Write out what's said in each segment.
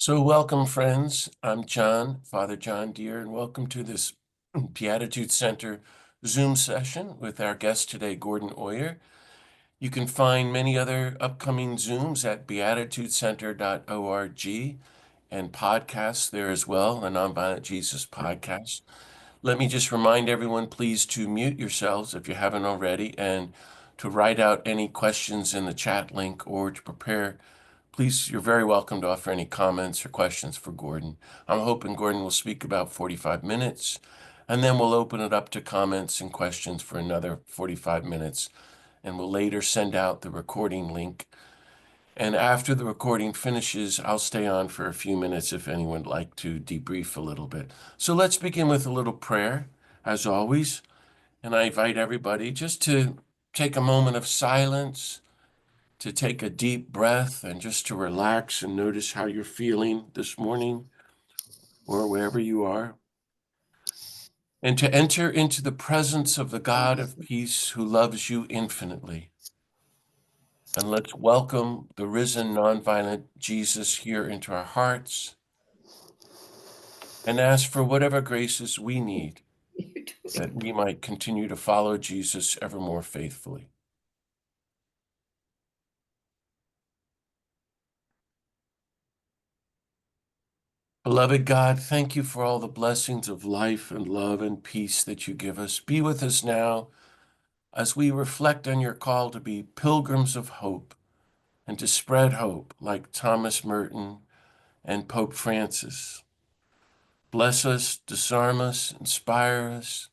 So welcome, friends. I'm John, Father John Deere, and welcome to this Beatitude Center Zoom session with our guest today, Gordon Oyer. You can find many other upcoming Zooms at beatitudecenter.org and podcasts there as well, the Nonviolent Jesus podcast. Let me just remind everyone, please, to mute yourselves if you haven't already, and to write out any questions in the chat link or to prepare. Please, you're very welcome to offer any comments or questions for Gordon. I'm hoping Gordon will speak about 45 minutes, and then we'll open it up to comments and questions for another 45 minutes, and we'll later send out the recording link. And after the recording finishes, I'll stay on for a few minutes if anyone would like to debrief a little bit. So let's begin with a little prayer, as always. And I invite everybody just to take a moment of silence, to take a deep breath, and just to relax and notice how you're feeling this morning or wherever you are. And to enter into the presence of the God of peace who loves you infinitely. And let's welcome the risen, nonviolent Jesus here into our hearts and ask for whatever graces we need that we might continue to follow Jesus ever more faithfully. Beloved God, thank you for all the blessings of life and love and peace that you give us. Be with us now as we reflect on your call to be pilgrims of hope and to spread hope like Thomas Merton and Pope Francis. Bless us, disarm us, inspire us,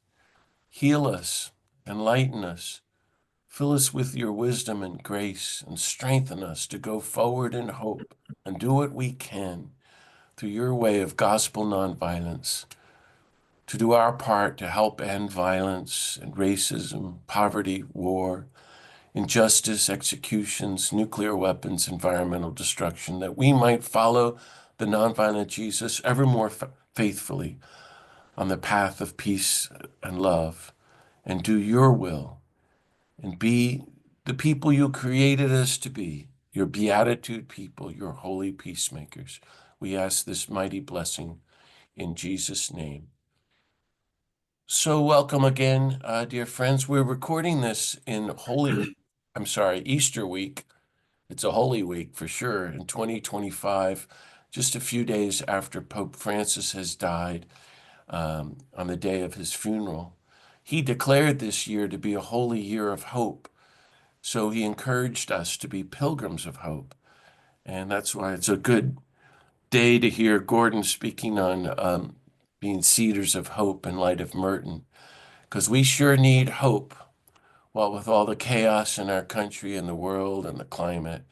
heal us, enlighten us, fill us with your wisdom and grace, and strengthen us to go forward in hope and do what we can through your way of gospel nonviolence, to do our part to help end violence and racism, poverty, war, injustice, executions, nuclear weapons, environmental destruction, that we might follow the nonviolent Jesus ever more faithfully on the path of peace and love, and do your will, and be the people you created us to be, your beatitude people, your holy peacemakers. We ask this mighty blessing in Jesus' name. So welcome again, dear friends. We're recording this in Easter week. It's a Holy Week for sure in 2025, just a few days after Pope Francis has died on the day of his funeral. He declared this year to be a holy year of hope. So he encouraged us to be pilgrims of hope. And that's why it's a good day to hear Gordon speaking on being cedars of hope in light of Merton, because we sure need hope, what with all the chaos in our country and the world and the climate.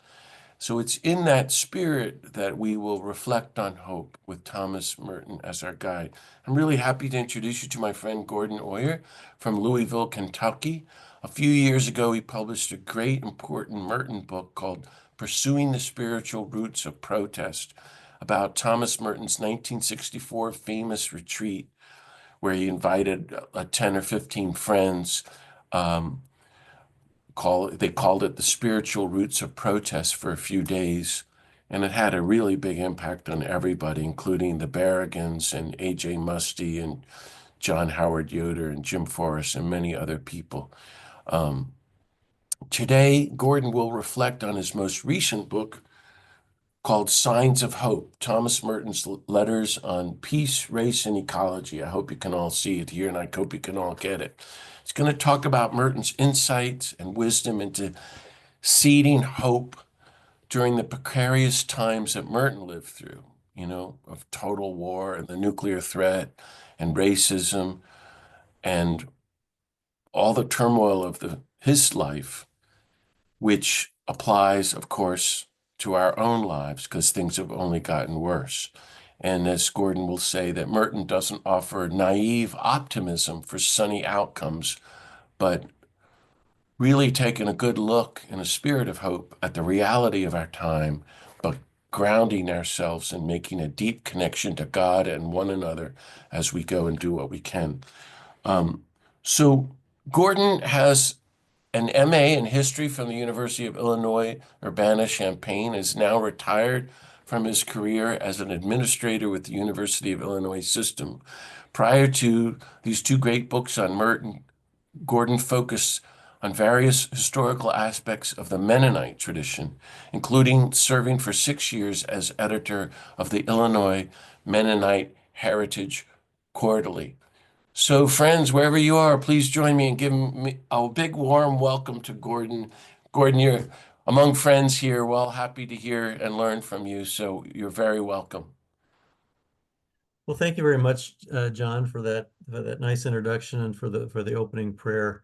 So it's in that spirit that we will reflect on hope with Thomas Merton as our guide. I'm really happy to introduce you to my friend Gordon Oyer from Louisville, Kentucky. A few years ago, he published a great, important Merton book called Pursuing the Spiritual Roots of Protest about Thomas Merton's 1964 famous retreat, where he invited 10 or 15 friends. They called it the Spiritual Roots of Protest for a few days, and it had a really big impact on everybody, including the Berrigans and A.J. Musty and John Howard Yoder and Jim Forrest and many other people. Today, Gordon will reflect on his most recent book called Signs of Hope, Thomas Merton's Letters on Peace, Race, and Ecology. I hope you can all see it here, and I hope you can all get it. It's going to talk about Merton's insights and wisdom into seeding hope during the precarious times that Merton lived through, of total war and the nuclear threat and racism and all the turmoil of his life, which applies, of course, to our own lives because things have only gotten worse. And as Gordon will say, that Merton doesn't offer naive optimism for sunny outcomes, but really taking a good look in a spirit of hope at the reality of our time, but grounding ourselves and making a deep connection to God and one another as we go and do what we can. So Gordon has an MA in history from the University of Illinois, Urbana-Champaign, is now retired from his career as an administrator with the University of Illinois system. Prior to these two great books on Merton, Gordon focused on various historical aspects of the Mennonite tradition, including serving for 6 years as editor of the Illinois Mennonite Heritage Quarterly. So, friends, wherever you are, please join me in giving me a big warm welcome to Gordon. Gordon, you're among friends here. Well, happy to hear and learn from you. So, you're very welcome. Well, thank you very much, John, for that nice introduction and for the opening prayer,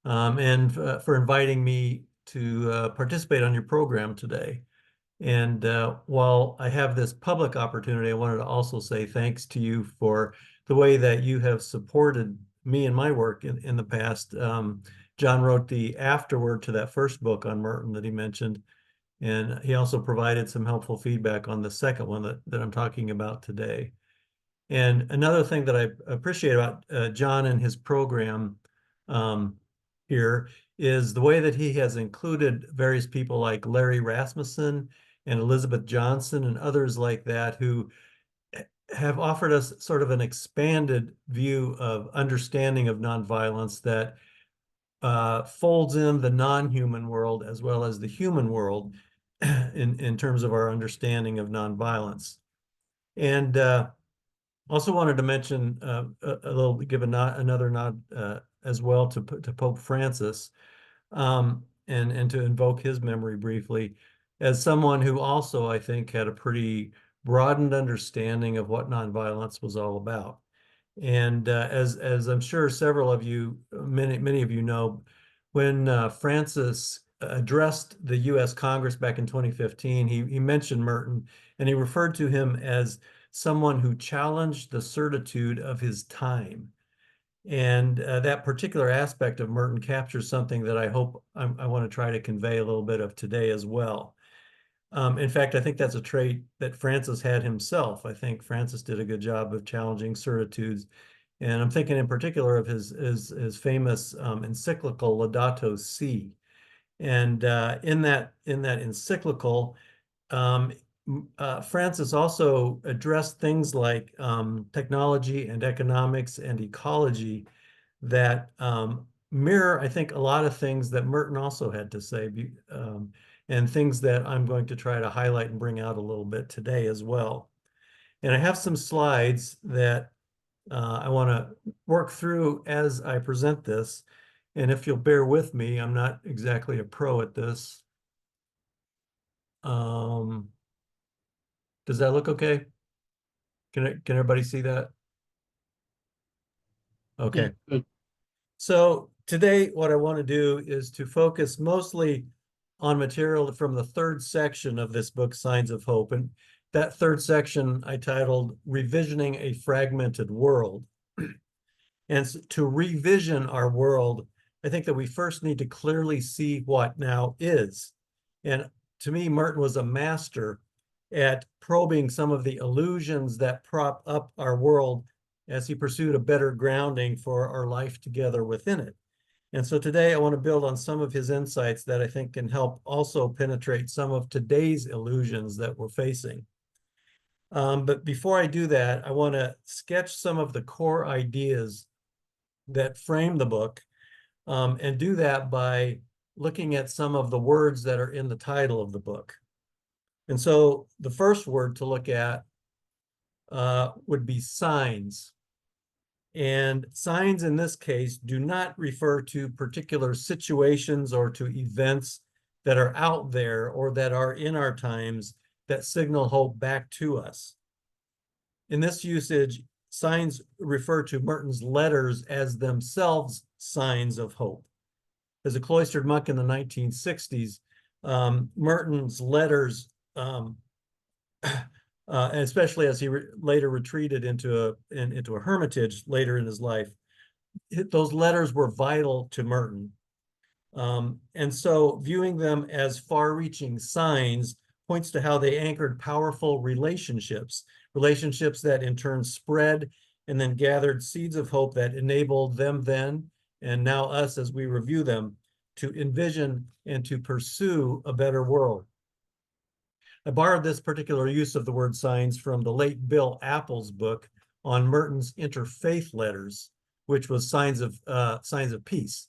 and for inviting me to participate on your program today. And while I have this public opportunity, I wanted to also say thanks to you for the way that you have supported me and my work in the past. John wrote the afterword to that first book on Merton that he mentioned, and he also provided some helpful feedback on the second one that I'm talking about today. And another thing that I appreciate about John and his program here is the way that he has included various people like Larry Rasmussen and Elizabeth Johnson and others like that who have offered us sort of an expanded view of understanding of nonviolence that folds in the non-human world as well as the human world in terms of our understanding of nonviolence. And also wanted to mention give another nod as well to Pope Francis, and to invoke his memory briefly as someone who also, I think, had a pretty broadened understanding of what nonviolence was all about. And as I'm sure several of you, many of you know, when Francis addressed the U.S. Congress back in 2015, he mentioned Merton, and he referred to him as someone who challenged the certitude of his time. And that particular aspect of Merton captures something that I hope I want to try to convey a little bit of today as well. In fact, I think that's a trait that Francis had himself. I think Francis did a good job of challenging certitudes. And I'm thinking in particular of his famous encyclical Laudato Si. And in that encyclical, Francis also addressed things like technology and economics and ecology that mirror, I think, a lot of things that Merton also had to say, and things that I'm going to try to highlight and bring out a little bit today as well. And I have some slides that I want to work through as I present this. And if you'll bear with me, I'm not exactly a pro at this. Does that look okay? Can everybody see that? Okay. Yeah. So today, what I want to do is to focus mostly on material from the third section of this book, Signs of Hope. And that third section I titled Revisioning a Fragmented World. And to revision our world, I think that we first need to clearly see what now is. And to me, Merton was a master at probing some of the illusions that prop up our world as he pursued a better grounding for our life together within it. And so today I want to build on some of his insights that I think can help also penetrate some of today's illusions that we're facing. But before I do that, I want to sketch some of the core ideas that frame the book, and do that by looking at some of the words that are in the title of the book. And so the first word to look at would be signs. And signs in this case do not refer to particular situations or to events that are out there or that are in our times that signal hope back to us. In this usage, signs refer to Merton's letters as themselves signs of hope. As a cloistered monk in the 1960s, Merton's letters, especially as he later retreated into a hermitage later in his life, those letters were vital to Merton. And so viewing them as far-reaching signs points to how they anchored powerful relationships that in turn spread and then gathered seeds of hope that enabled them then, and now us as we review them, to envision and to pursue a better world. I borrowed this particular use of the word signs from the late Bill Apple's book on Merton's interfaith letters, which was signs of peace.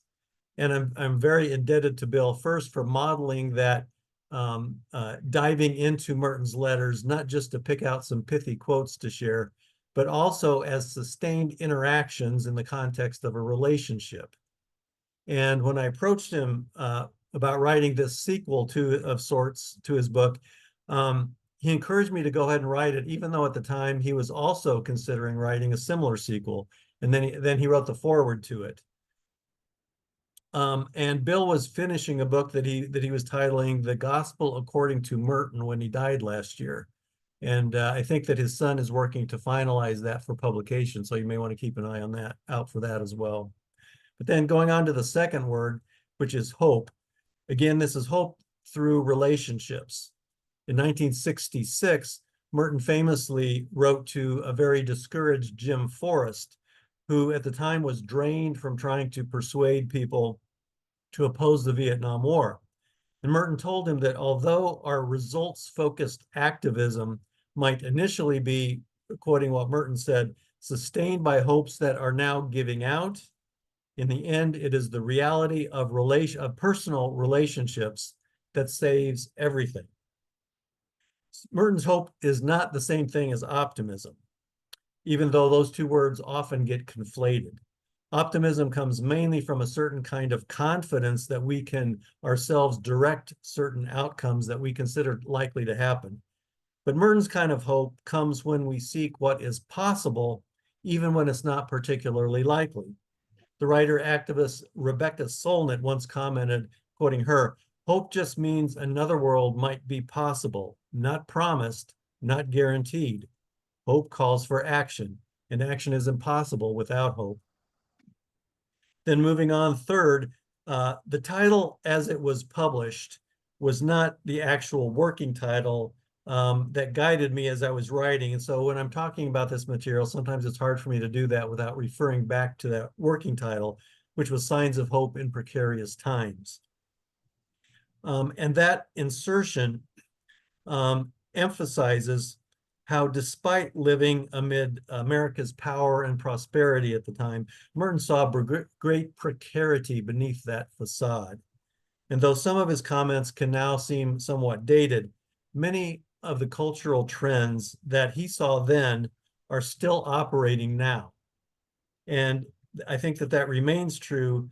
And I'm very indebted to Bill first for modeling that, diving into Merton's letters, not just to pick out some pithy quotes to share, but also as sustained interactions in the context of a relationship. And when I approached him about writing this sequel of sorts to his book, he encouraged me to go ahead and write it, even though at the time he was also considering writing a similar sequel. And then he wrote the foreword to it. And Bill was finishing a book that he was titling "The Gospel According to Merton" when he died last year. And I think that his son is working to finalize that for publication. So you may want to keep an eye on that, out for that as well. But then going on to the second word, which is hope. Again, this is hope through relationships. In 1966, Merton famously wrote to a very discouraged Jim Forrest, who at the time was drained from trying to persuade people to oppose the Vietnam War. And Merton told him that although our results-focused activism might initially be, quoting what Merton said, sustained by hopes that are now giving out, in the end, it is the reality of personal relationships that saves everything. Merton's hope is not the same thing as optimism, even though those two words often get conflated. Optimism comes mainly from a certain kind of confidence that we can ourselves direct certain outcomes that we consider likely to happen. But Merton's kind of hope comes when we seek what is possible, even when it's not particularly likely. The writer activist Rebecca Solnit once commented, quoting her, "Hope just means another world might be possible, not promised, not guaranteed. Hope calls for action, and action is impossible without hope." Then moving on, third, the title as it was published was not the actual working title that guided me as I was writing. And so when I'm talking about this material, sometimes it's hard for me to do that without referring back to that working title, which was Signs of Hope in Precarious Times. And that insertion emphasizes how, despite living amid America's power and prosperity at the time, Merton saw great precarity beneath that facade. And though some of his comments can now seem somewhat dated, many of the cultural trends that he saw then are still operating now. And I think that that remains true,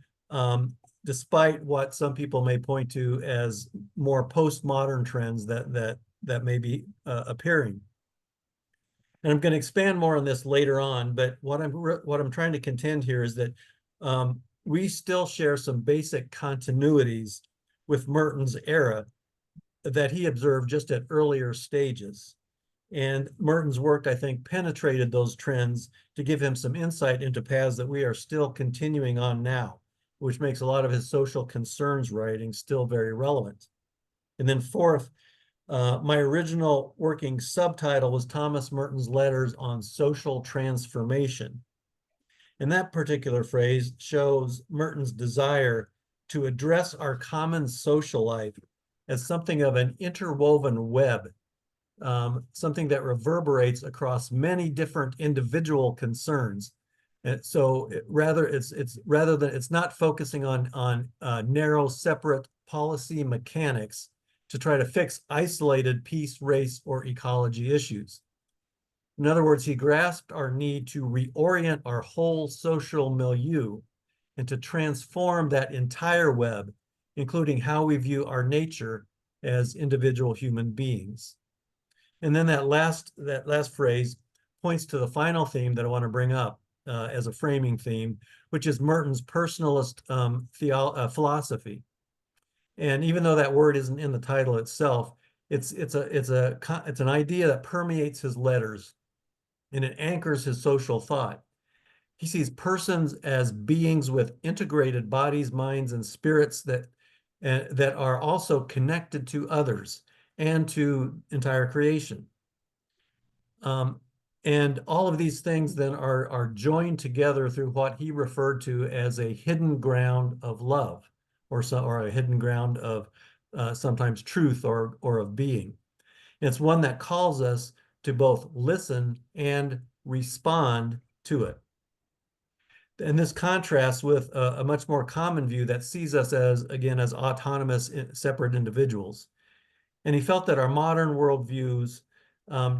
despite what some people may point to as more postmodern trends that may be appearing. And I'm going to expand more on this later on, but what I'm trying to contend here is that we still share some basic continuities with Merton's era that he observed just at earlier stages. And Merton's work, I think, penetrated those trends to give him some insight into paths that we are still continuing on now, which makes a lot of his social concerns writing still very relevant. And then fourth, my original working subtitle was Thomas Merton's Letters on Social Transformation. And that particular phrase shows Merton's desire to address our common social life as something of an interwoven web, something that reverberates across many different individual concerns. And so it's not focusing on narrow, separate policy mechanics to try to fix isolated peace, race, or ecology issues. In other words, he grasped our need to reorient our whole social milieu and to transform that entire web, including how we view our nature as individual human beings. And then that last phrase points to the final theme that I want to bring up as a framing theme, which is Merton's personalist philosophy. And even though that word isn't in the title itself, it's an idea that permeates his letters, and it anchors his social thought. He sees persons as beings with integrated bodies, minds, and spirits that are also connected to others and to entire creation. And all of these things then are joined together through what he referred to as a hidden ground of love, or a hidden ground of sometimes truth or of being. It's one that calls us to both listen and respond to it. And this contrasts with a much more common view that sees us as, again, as autonomous, separate individuals. And he felt that our modern worldviews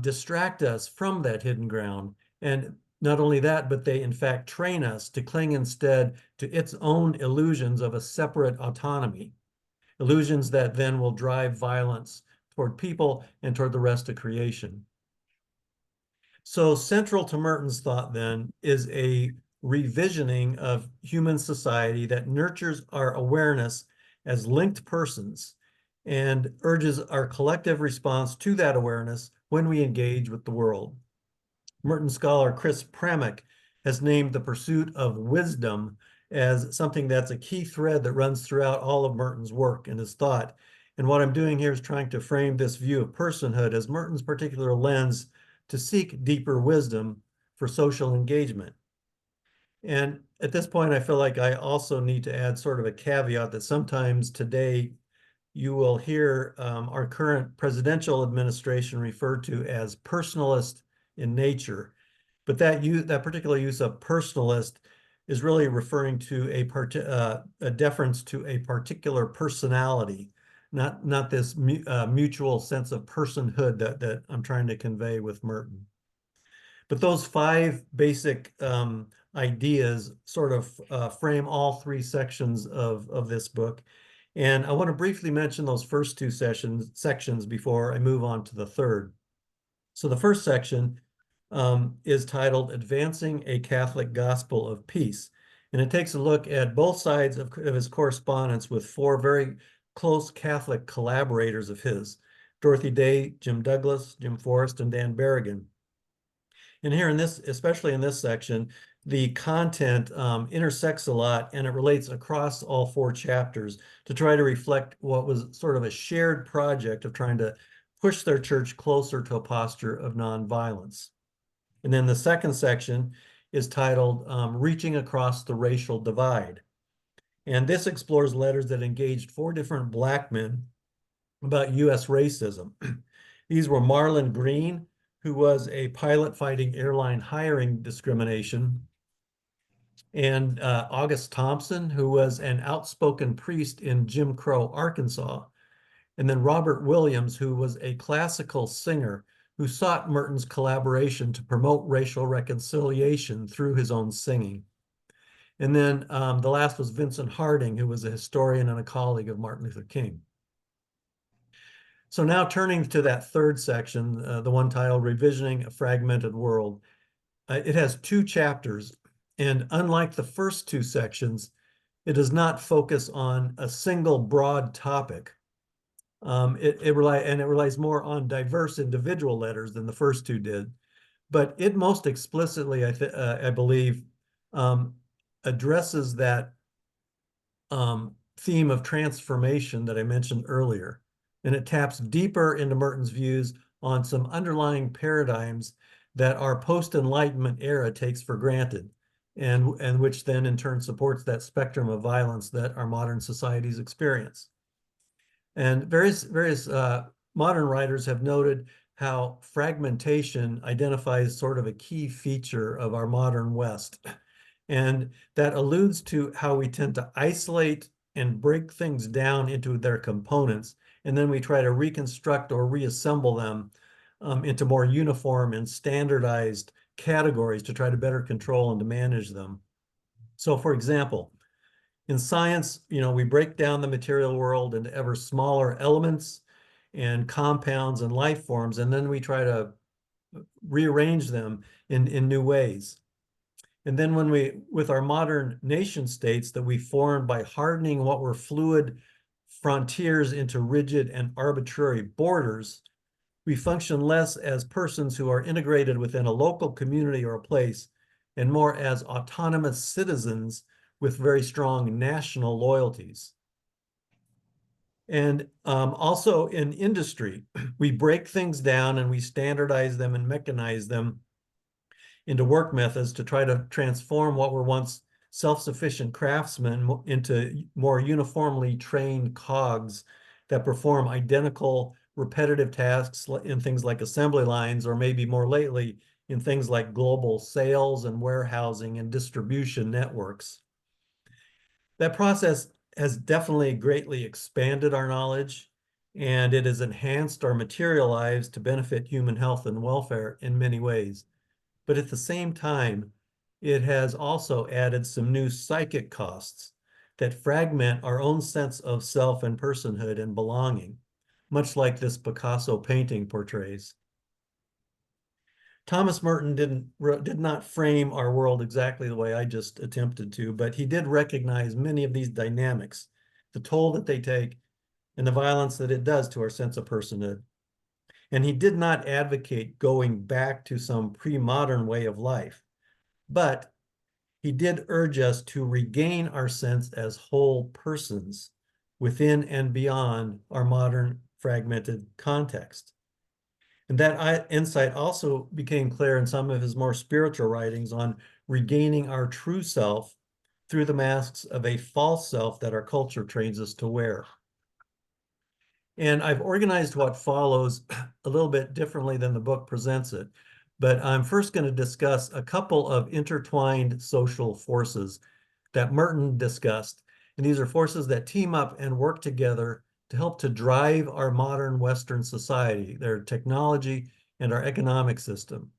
distract us from that hidden ground. And not only that, but they in fact train us to cling instead to its own illusions of a separate autonomy, illusions that then will drive violence toward people and toward the rest of creation. So central to Merton's thought then is a revisioning of human society that nurtures our awareness as linked persons and urges our collective response to that awareness when we engage with the world. Merton scholar Chris Pramick has named the pursuit of wisdom as something that's a key thread that runs throughout all of Merton's work and his thought. And what I'm doing here is trying to frame this view of personhood as Merton's particular lens to seek deeper wisdom for social engagement. And at this point, I feel like I also need to add sort of a caveat that sometimes today you will hear our current presidential administration referred to as personalist in nature. But that particular use of personalist is really referring to a deference to a particular personality, not this mutual sense of personhood that I'm trying to convey with Merton. But those five basic ideas sort of frame all three sections of this book. And I want to briefly mention those first two sections before I move on to the third. So the first section is titled Advancing a Catholic Gospel of Peace. And it takes a look at both sides of his correspondence with four very close Catholic collaborators of his, Dorothy Day, Jim Douglas, Jim Forrest, and Dan Berrigan. And here in this, especially in this section, the content intersects a lot and it relates across all four chapters to try to reflect what was sort of a shared project of trying to push their church closer to a posture of nonviolence. And then the second section is titled Reaching Across the Racial Divide. And this explores letters that engaged four different Black men about U.S. racism. These were Marlon Green, who was a pilot fighting airline hiring discrimination, and August Thompson, who was an outspoken priest in Jim Crow, Arkansas, and then Robert Williams, who was a classical singer who sought Merton's collaboration to promote racial reconciliation through his own singing. And then the last was Vincent Harding, who was a historian and a colleague of Martin Luther King. So now turning to that third section, the one titled Revisioning a Fragmented World, it has two chapters. And unlike the first two sections, it does not focus on a single broad topic. It relies more on diverse individual letters than the first two did. But it most explicitly, I believe, addresses that theme of transformation that I mentioned earlier. And it taps deeper into Merton's views on some underlying paradigms that our post-Enlightenment era takes for granted, and which then in turn supports that spectrum of violence that our modern societies experience. And various modern writers have noted how fragmentation identifies sort of a key feature of our modern West. And that alludes to how we tend to isolate and break things down into their components, and then we try to reconstruct or reassemble them into more uniform and standardized categories to try to better control and to manage them. So for example, in science, we break down the material world into ever smaller elements and compounds and life forms, and then we try to rearrange them in new ways. And then with our modern nation states that we formed by hardening what were fluid frontiers into rigid and arbitrary borders, we function less as persons who are integrated within a local community or a place, and more as autonomous citizens with very strong national loyalties. And also in industry, we break things down and we standardize them and mechanize them into work methods to try to transform what were once self-sufficient craftsmen into more uniformly trained cogs that perform identical repetitive tasks in things like assembly lines, or maybe more lately in things like global sales and warehousing and distribution networks. That process has definitely greatly expanded our knowledge, and it has enhanced our material lives to benefit human health and welfare in many ways. But at the same time, it has also added some new psychic costs that fragment our own sense of self and personhood and belonging, much like this Picasso painting portrays. Thomas Merton did not frame our world exactly the way I just attempted to, but he did recognize many of these dynamics, the toll that they take, and the violence that it does to our sense of personhood. And he did not advocate going back to some pre-modern way of life, but he did urge us to regain our sense as whole persons within and beyond our modern fragmented context. And that insight also became clear in some of his more spiritual writings on regaining our true self through the masks of a false self that our culture trains us to wear. And I've organized what follows a little bit differently than the book presents it. But I'm first going to discuss a couple of intertwined social forces that Merton discussed. And these are forces that team up and work together to help to drive our modern Western society, their technology and our economic system.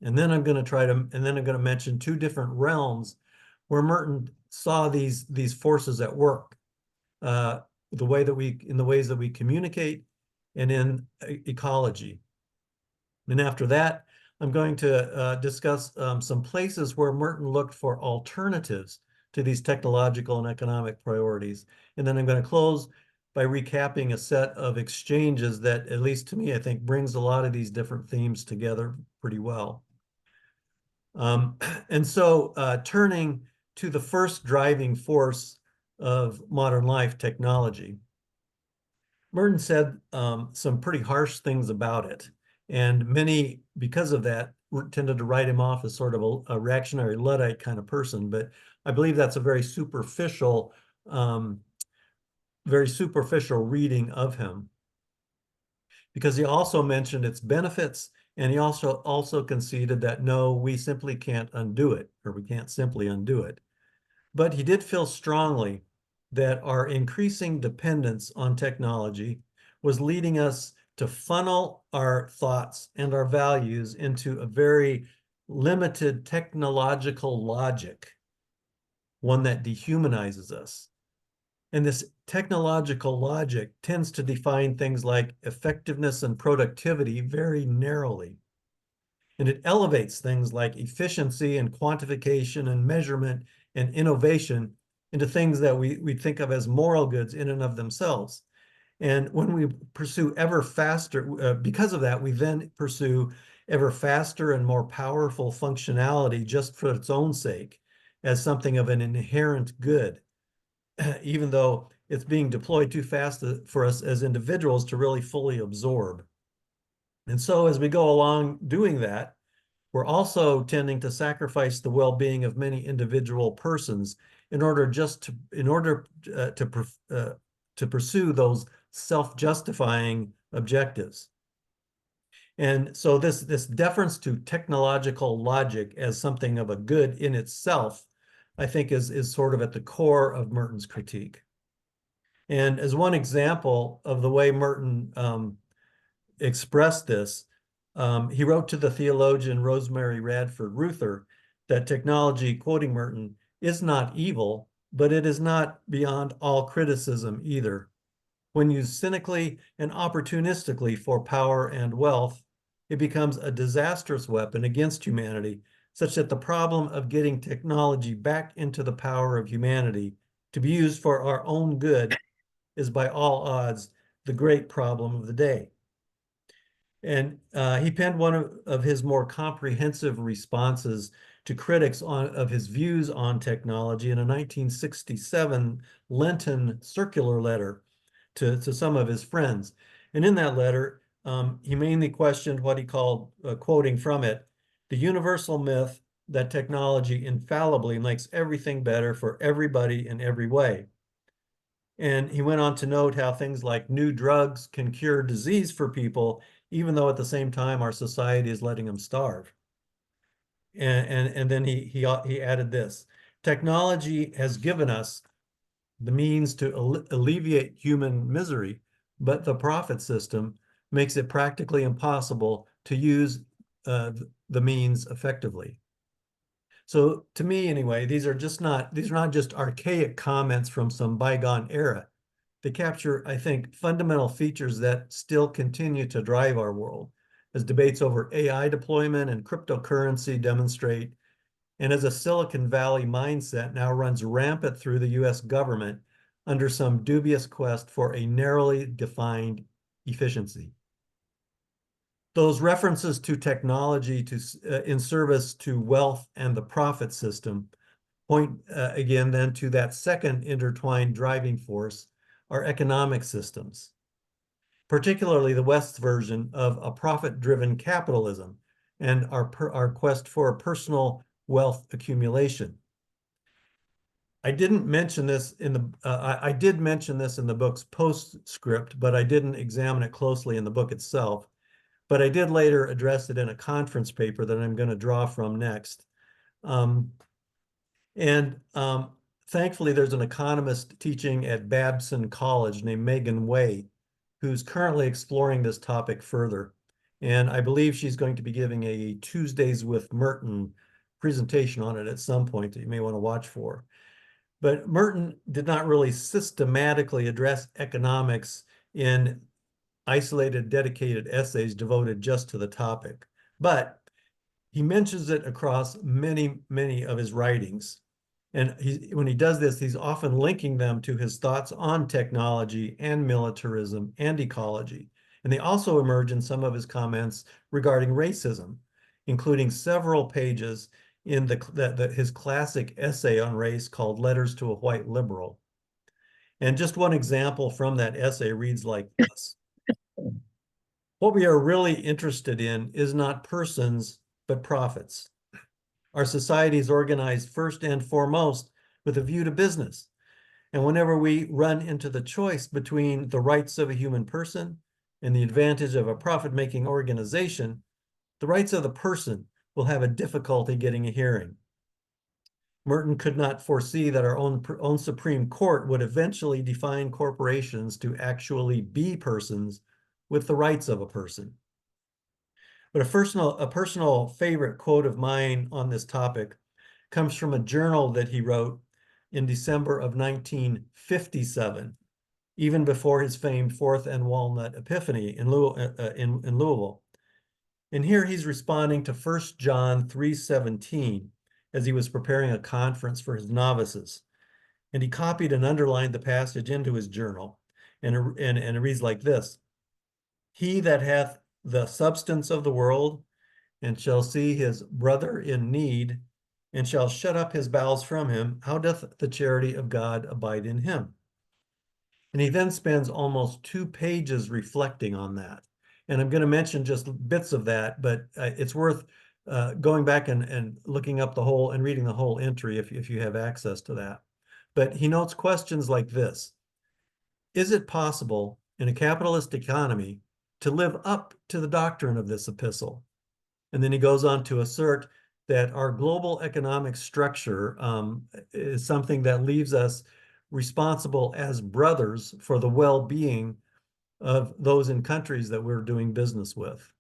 And then I'm going to mention two different realms where Merton saw these forces at work. In the ways that we communicate and in ecology. And after that, I'm going to discuss some places where Merton looked for alternatives to these technological and economic priorities. And then I'm going to close by recapping a set of exchanges that, at least to me, I think brings a lot of these different themes together pretty well. And so turning to the first driving force of modern life, technology. Merton said some pretty harsh things about it. And many, because of that, tended to write him off as sort of a reactionary Luddite kind of person. But I believe that's a very superficial reading of him. Because he also mentioned its benefits, and he also conceded that no, we simply can't undo it, or we can't simply undo it. But he did feel strongly that our increasing dependence on technology was leading us to funnel our thoughts and our values into a very limited technological logic, one that dehumanizes us. And this technological logic tends to define things like effectiveness and productivity very narrowly. And it elevates things like efficiency and quantification and measurement and innovation into things that we think of as moral goods in and of themselves. And when we pursue ever faster, because of that, we then pursue ever faster and more powerful functionality just for its own sake as something of an inherent good, even though it's being deployed too fast for us as individuals to really fully absorb. And so as we go along doing that, we're also tending to sacrifice the well-being of many individual persons in order to pursue those self-justifying objectives. And so this deference to technological logic as something of a good in itself, I think is sort of at the core of Merton's critique. And as one example of the way Merton expressed this, he wrote to the theologian Rosemary Radford Ruether that technology, quoting Merton, is not evil, but it is not beyond all criticism either. When used cynically and opportunistically for power and wealth, it becomes a disastrous weapon against humanity, such that the problem of getting technology back into the power of humanity to be used for our own good is by all odds the great problem of the day. And he penned one of his more comprehensive responses to critics of his views on technology in a 1967 Lenten circular letter to some of his friends. And in that letter, he mainly questioned what he called, quoting from it, the universal myth that technology infallibly makes everything better for everybody in every way. And he went on to note how things like new drugs can cure disease for people, even though at the same time our society is letting them starve. And then he added this: technology has given us the means to alleviate human misery, but the profit system makes it practically impossible to use the means effectively. So to me, anyway, these are not just archaic comments from some bygone era. They capture, I think, fundamental features that still continue to drive our world, as debates over AI deployment and cryptocurrency demonstrate, and as a Silicon Valley mindset now runs rampant through the US government under some dubious quest for a narrowly defined efficiency. Those references to technology in service to wealth and the profit system point again then to that second intertwined driving force, our economic systems, particularly the West's version of a profit-driven capitalism and our quest for personal wealth accumulation. I didn't mention this in the I did mention this in the book's postscript, but I didn't examine it closely in the book itself. But I did later address it in a conference paper that I'm going to draw from next. Um, and thankfully, there's an economist teaching at Babson College named Megan Way, who's currently exploring this topic further. And I believe she's going to be giving a Tuesdays with Merton presentation on it at some point that you may want to watch for. But Merton did not really systematically address economics in isolated, dedicated essays devoted just to the topic. But he mentions it across many, many of his writings. And when he does this, he's often linking them to his thoughts on technology and militarism and ecology. And they also emerge in some of his comments regarding racism, including several pages in his classic essay on race called Letters to a White Liberal. And just one example from that essay reads like this: what we are really interested in is not persons, but profits. Our society is organized first and foremost with a view to business. And whenever we run into the choice between the rights of a human person and the advantage of a profit-making organization, the rights of the person will have a difficulty getting a hearing. Merton could not foresee that our own Supreme Court would eventually define corporations to actually be persons with the rights of a person. But a personal favorite quote of mine on this topic comes from a journal that he wrote in December of 1957, even before his famed Fourth and Walnut Epiphany in Louisville. And here he's responding to 1 John 3:17 as he was preparing a conference for his novices. And he copied and underlined the passage into his journal. And it reads like this: he that hath the substance of the world and shall see his brother in need and shall shut up his bowels from him, how doth the charity of God abide in him? And he then spends almost 2 pages reflecting on that. And I'm going to mention just bits of that, but it's worth going back and looking up the whole and reading the whole entry if you have access to that. But he notes questions like this: is it possible in a capitalist economy to live up to the doctrine of this epistle? And then he goes on to assert that our global economic structure is something that leaves us responsible as brothers for the well-being of those in countries that we're doing business with.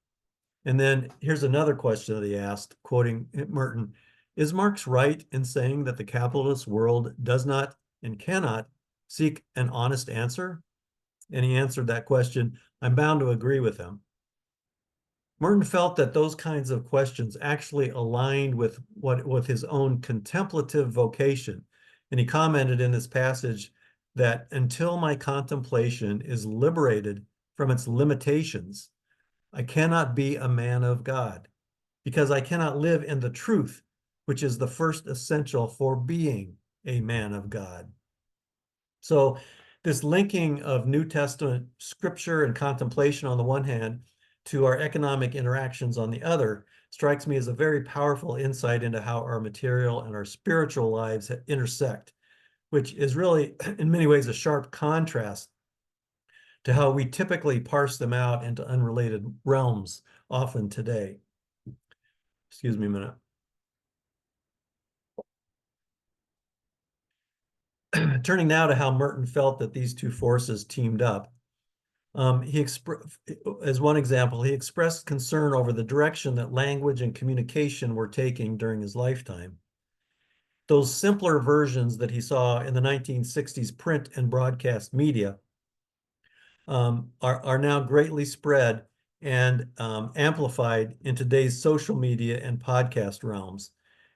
And then here's another question that he asked, quoting Merton: is Marx right in saying that the capitalist world does not and cannot seek an honest answer? And he answered that question: I'm bound to agree with him. Merton felt that those kinds of questions actually aligned with his own contemplative vocation. And he commented in this passage that until my contemplation is liberated from its limitations, I cannot be a man of God, because I cannot live in the truth, which is the first essential for being a man of God. So this linking of New Testament scripture and contemplation on the one hand to our economic interactions on the other strikes me as a very powerful insight into how our material and our spiritual lives intersect. which is really, in many ways, a sharp contrast to how we typically parse them out into unrelated realms often today. Excuse me a minute. Turning now to how Merton felt that these two forces teamed up. As one example, he expressed concern over the direction that language and communication were taking during his lifetime. Those simpler versions that he saw in the 1960s print and broadcast media are now greatly spread and amplified in today's social media and podcast realms.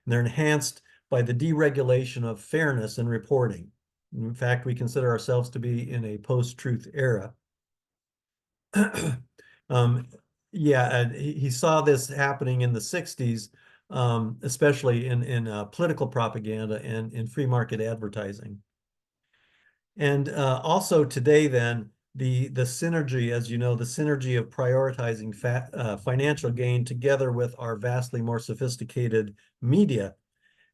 And they're enhanced by the deregulation of fairness in reporting. In fact, we consider ourselves to be in a post-truth era. um, yeah, and he saw this happening in the 60s, especially in political propaganda and in free market advertising. And also today, then, the synergy, as you know, the synergy of prioritizing financial gain together with our vastly more sophisticated media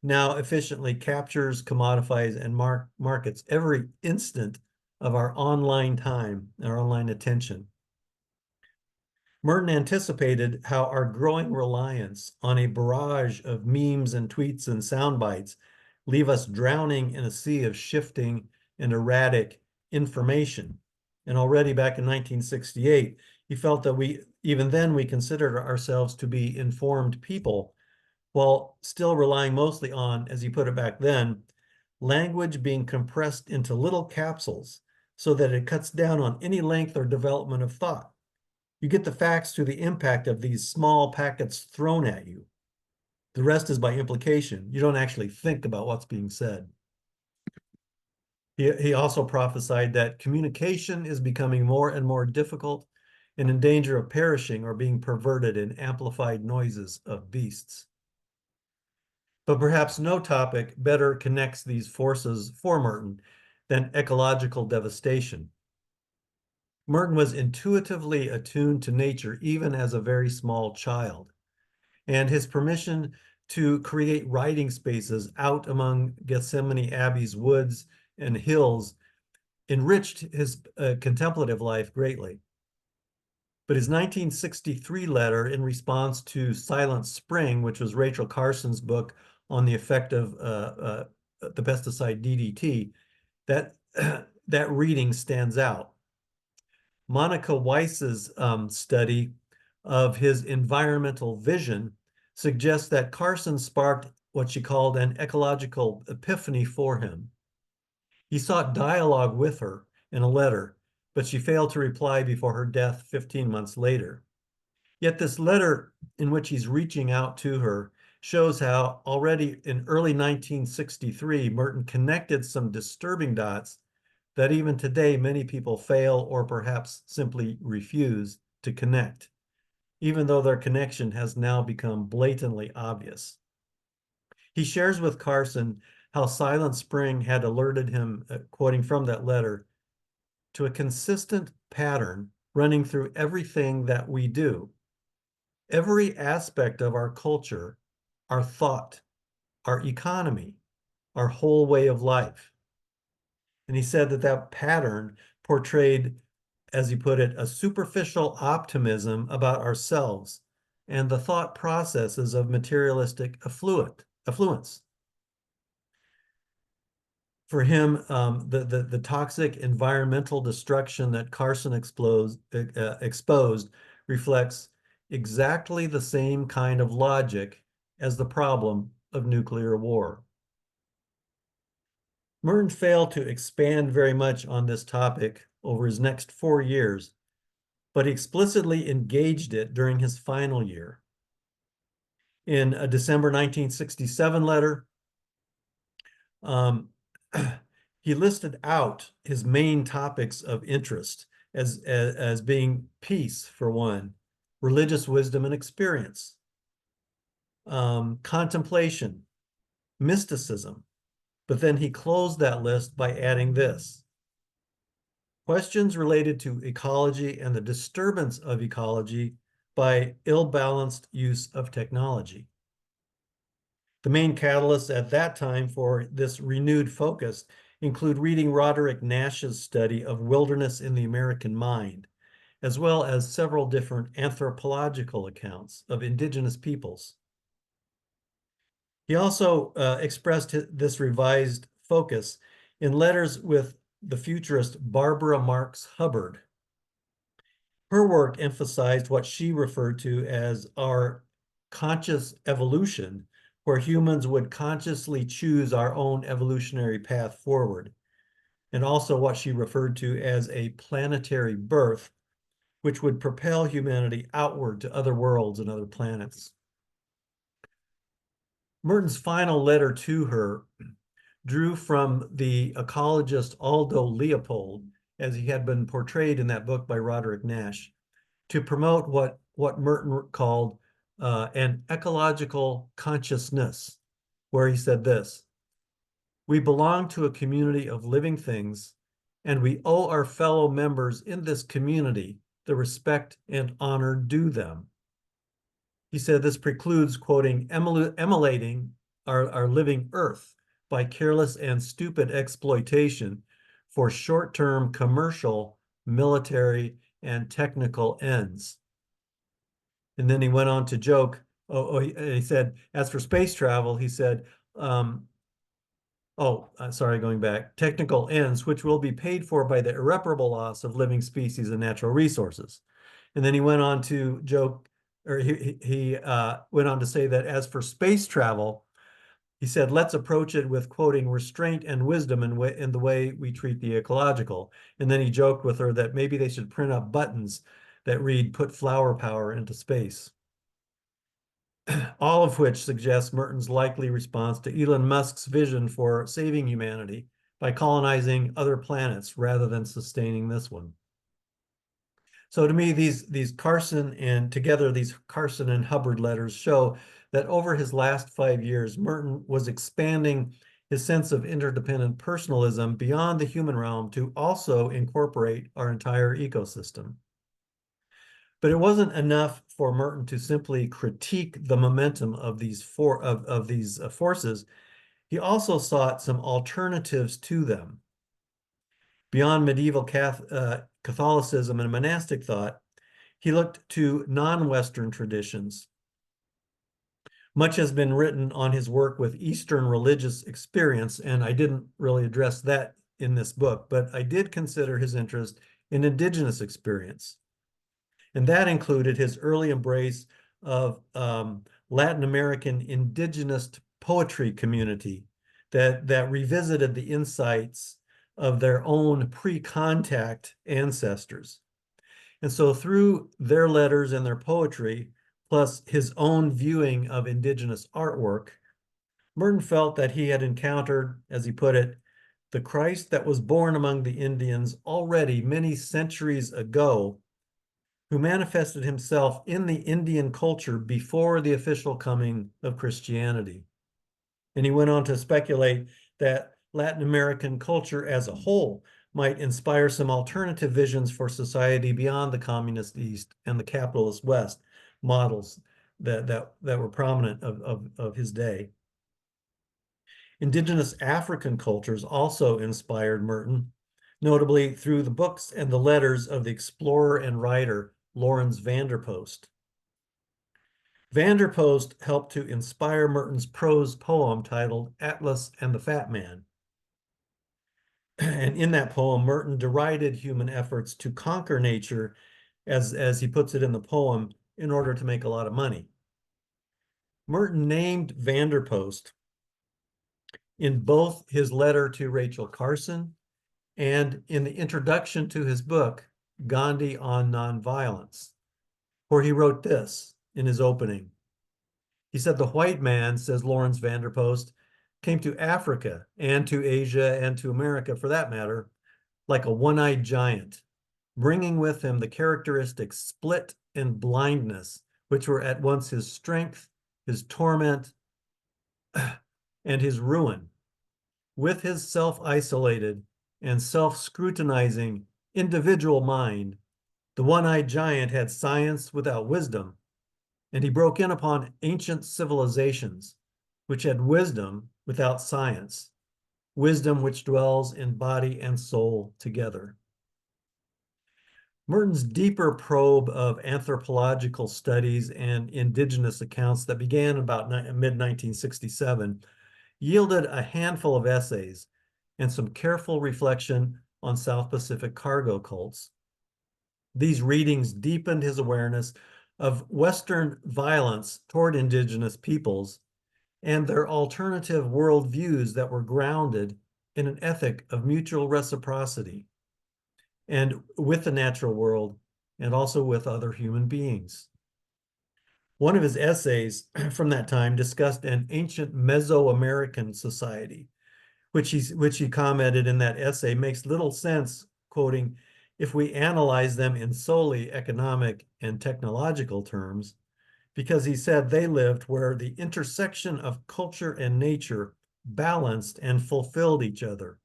now efficiently captures, commodifies, and markets every instant of our online time, our online attention. Merton anticipated how our growing reliance on a barrage of memes and tweets and sound bites leave us drowning in a sea of shifting and erratic information. And already back in 1968, he felt that even then we considered ourselves to be informed people, while still relying mostly on, as he put it back then, language being compressed into little capsules so that it cuts down on any length or development of thought. You get the facts through the impact of these small packets thrown at you. The rest is by implication. You don't actually think about what's being said. He also prophesied that communication is becoming more and more difficult and in danger of perishing or being perverted in amplified noises of beasts. But perhaps no topic better connects these forces for Merton than ecological devastation. Merton was intuitively attuned to nature even as a very small child, and his permission to create writing spaces out among Gethsemane Abbey's woods and hills enriched his contemplative life greatly. But his 1963 letter in response to Silent Spring, which was Rachel Carson's book on the effect of the pesticide DDT, that, that reading stands out. Monica Weiss's study of his environmental vision suggests that Carson sparked what she called an ecological epiphany for him. He sought dialogue with her in a letter, but she failed to reply before her death 15 months later. Yet this letter in which he's reaching out to her shows how already in early 1963, Merton connected some disturbing dots that even today many people fail or perhaps simply refuse to connect, even though their connection has now become blatantly obvious. He shares with Carson how Silent Spring had alerted him, quoting from that letter, to a consistent pattern running through everything that we do. Every aspect of our culture, our thought, our economy, our whole way of life. And he said that that pattern portrayed, as he put it, a superficial optimism about ourselves and the thought processes of materialistic affluence. For him, the toxic environmental destruction that Carson exposed reflects exactly the same kind of logic as the problem of nuclear war. Merton failed to expand very much on this topic over his next 4 years, but he explicitly engaged it during his final year. In a December 1967 letter, he listed out his main topics of interest as being peace, for one, religious wisdom and experience, contemplation, mysticism. But then he closed that list by adding this: questions related to ecology and the disturbance of ecology by ill-balanced use of technology. The main catalyst at that time for this renewed focus include reading Roderick Nash's study of wilderness in the American mind, as well as several different anthropological accounts of indigenous peoples. He also expressed this revised focus in letters with the futurist Barbara Marx Hubbard. Her work emphasized what she referred to as our conscious evolution, where humans would consciously choose our own evolutionary path forward, and also what she referred to as a planetary birth, which would propel humanity outward to other worlds and other planets. Merton's final letter to her drew from the ecologist Aldo Leopold, as he had been portrayed in that book by Roderick Nash, to promote what Merton called an ecological consciousness, where he said this: "We belong to a community of living things, and we owe our fellow members in this community the respect and honor due them." He said this precludes, quoting, emulating our living earth by careless and stupid exploitation for short-term commercial, military, and technical ends. And then he went on to joke, he said, as for space travel, he said, sorry, going back, technical ends, which will be paid for by the irreparable loss of living species and natural resources. And then he went on to joke, or he went on to say that as for space travel, he said, let's approach it with, quoting, restraint and wisdom in the way we treat the ecological. And then he joked with her that maybe they should print up buttons that read, put flower power into space. All of which suggests Merton's likely response to Elon Musk's vision for saving humanity by colonizing other planets rather than sustaining this one. So to me, these Carson and Hubbard letters show that over his last 5 years, Merton was expanding his sense of interdependent personalism beyond the human realm to also incorporate our entire ecosystem. But it wasn't enough for Merton to simply critique the momentum of these forces. He also sought some alternatives to them. Beyond medieval Catholicism and monastic thought, he looked to non-Western traditions. Much has been written on his work with Eastern religious experience, and I didn't really address that in this book, but I did consider his interest in indigenous experience. And that included his early embrace of Latin American indigenous poetry community that revisited the insights of their own pre-contact ancestors. And so through their letters and their poetry, plus his own viewing of indigenous artwork, Merton felt that he had encountered, as he put it, the Christ that was born among the Indians already many centuries ago, who manifested himself in the Indian culture before the official coming of Christianity. And he went on to speculate that Latin American culture as a whole might inspire some alternative visions for society beyond the communist East and the capitalist West models that were prominent of his day. Indigenous African cultures also inspired Merton, notably through the books and the letters of the explorer and writer Lawrence Vanderpost. Vanderpost helped to inspire Merton's prose poem titled Atlas and the Fat Man. And in that poem, Merton derided human efforts to conquer nature, as he puts it in the poem, in order to make a lot of money. Merton named Vanderpost in both his letter to Rachel Carson and in the introduction to his book, Gandhi on Nonviolence, where he wrote this in his opening. He said, the white man, says Lawrence Vanderpost, came to Africa and to Asia and to America, for that matter, like a one-eyed giant, bringing with him the characteristic split and blindness, which were at once his strength, his torment, and his ruin. With his self-isolated and self-scrutinizing individual mind, the one-eyed giant had science without wisdom, and he broke in upon ancient civilizations, which had wisdom without science, wisdom which dwells in body and soul together. Merton's deeper probe of anthropological studies and indigenous accounts that began about mid-1967 yielded a handful of essays and some careful reflection on South Pacific cargo cults. These readings deepened his awareness of Western violence toward indigenous peoples and their alternative worldviews that were grounded in an ethic of mutual reciprocity and with the natural world and also with other human beings. One of his essays from that time discussed an ancient Mesoamerican society, which he commented in that essay makes little sense, quoting, if we analyze them in solely economic and technological terms, because he said they lived where the intersection of culture and nature balanced and fulfilled each other.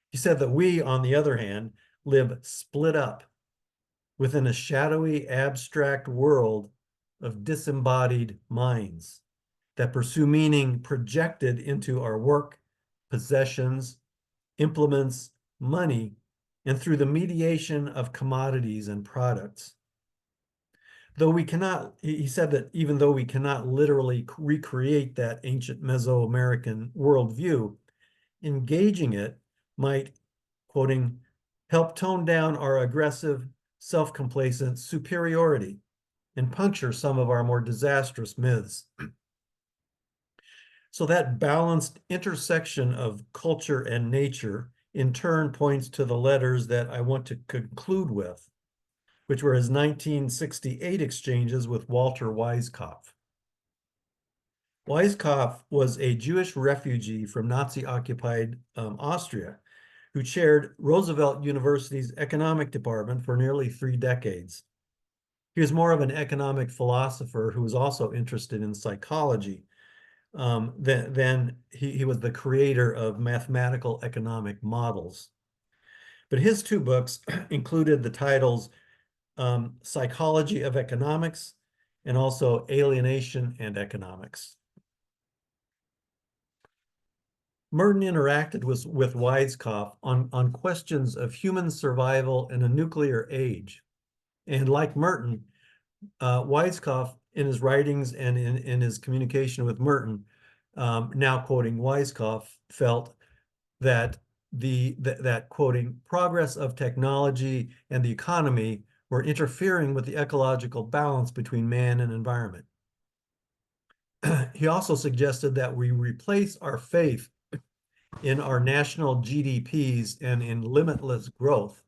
He said that we, on the other hand, live split up within a shadowy, abstract world of disembodied minds that pursue meaning projected into our work, possessions, implements, money, and through the mediation of commodities and products. Though we cannot, he said that even though we cannot literally recreate that ancient Mesoamerican worldview, engaging it might, quoting, help tone down our aggressive, self-complacent superiority and puncture some of our more disastrous myths. So that balanced intersection of culture and nature in turn points to the letters that I want to conclude with, which were his 1968 exchanges with Walter Weizkopf. Weizkopf was a Jewish refugee from Nazi-occupied Austria who chaired Roosevelt University's economic department for nearly 3 decades. He was more of an economic philosopher who was also interested in psychology. Then he was the creator of mathematical economic models. But his 2 books included the titles Psychology of Economics and also Alienation and Economics. Merton interacted with Weizkopf on questions of human survival in a nuclear age. And like Merton, Weizkopf, in his writings and in his communication with Merton, now quoting Weizkopf, felt that that quoting progress of technology and the economy were interfering with the ecological balance between man and environment. He also suggested that we replace our faith in our national GDPs and in limitless growth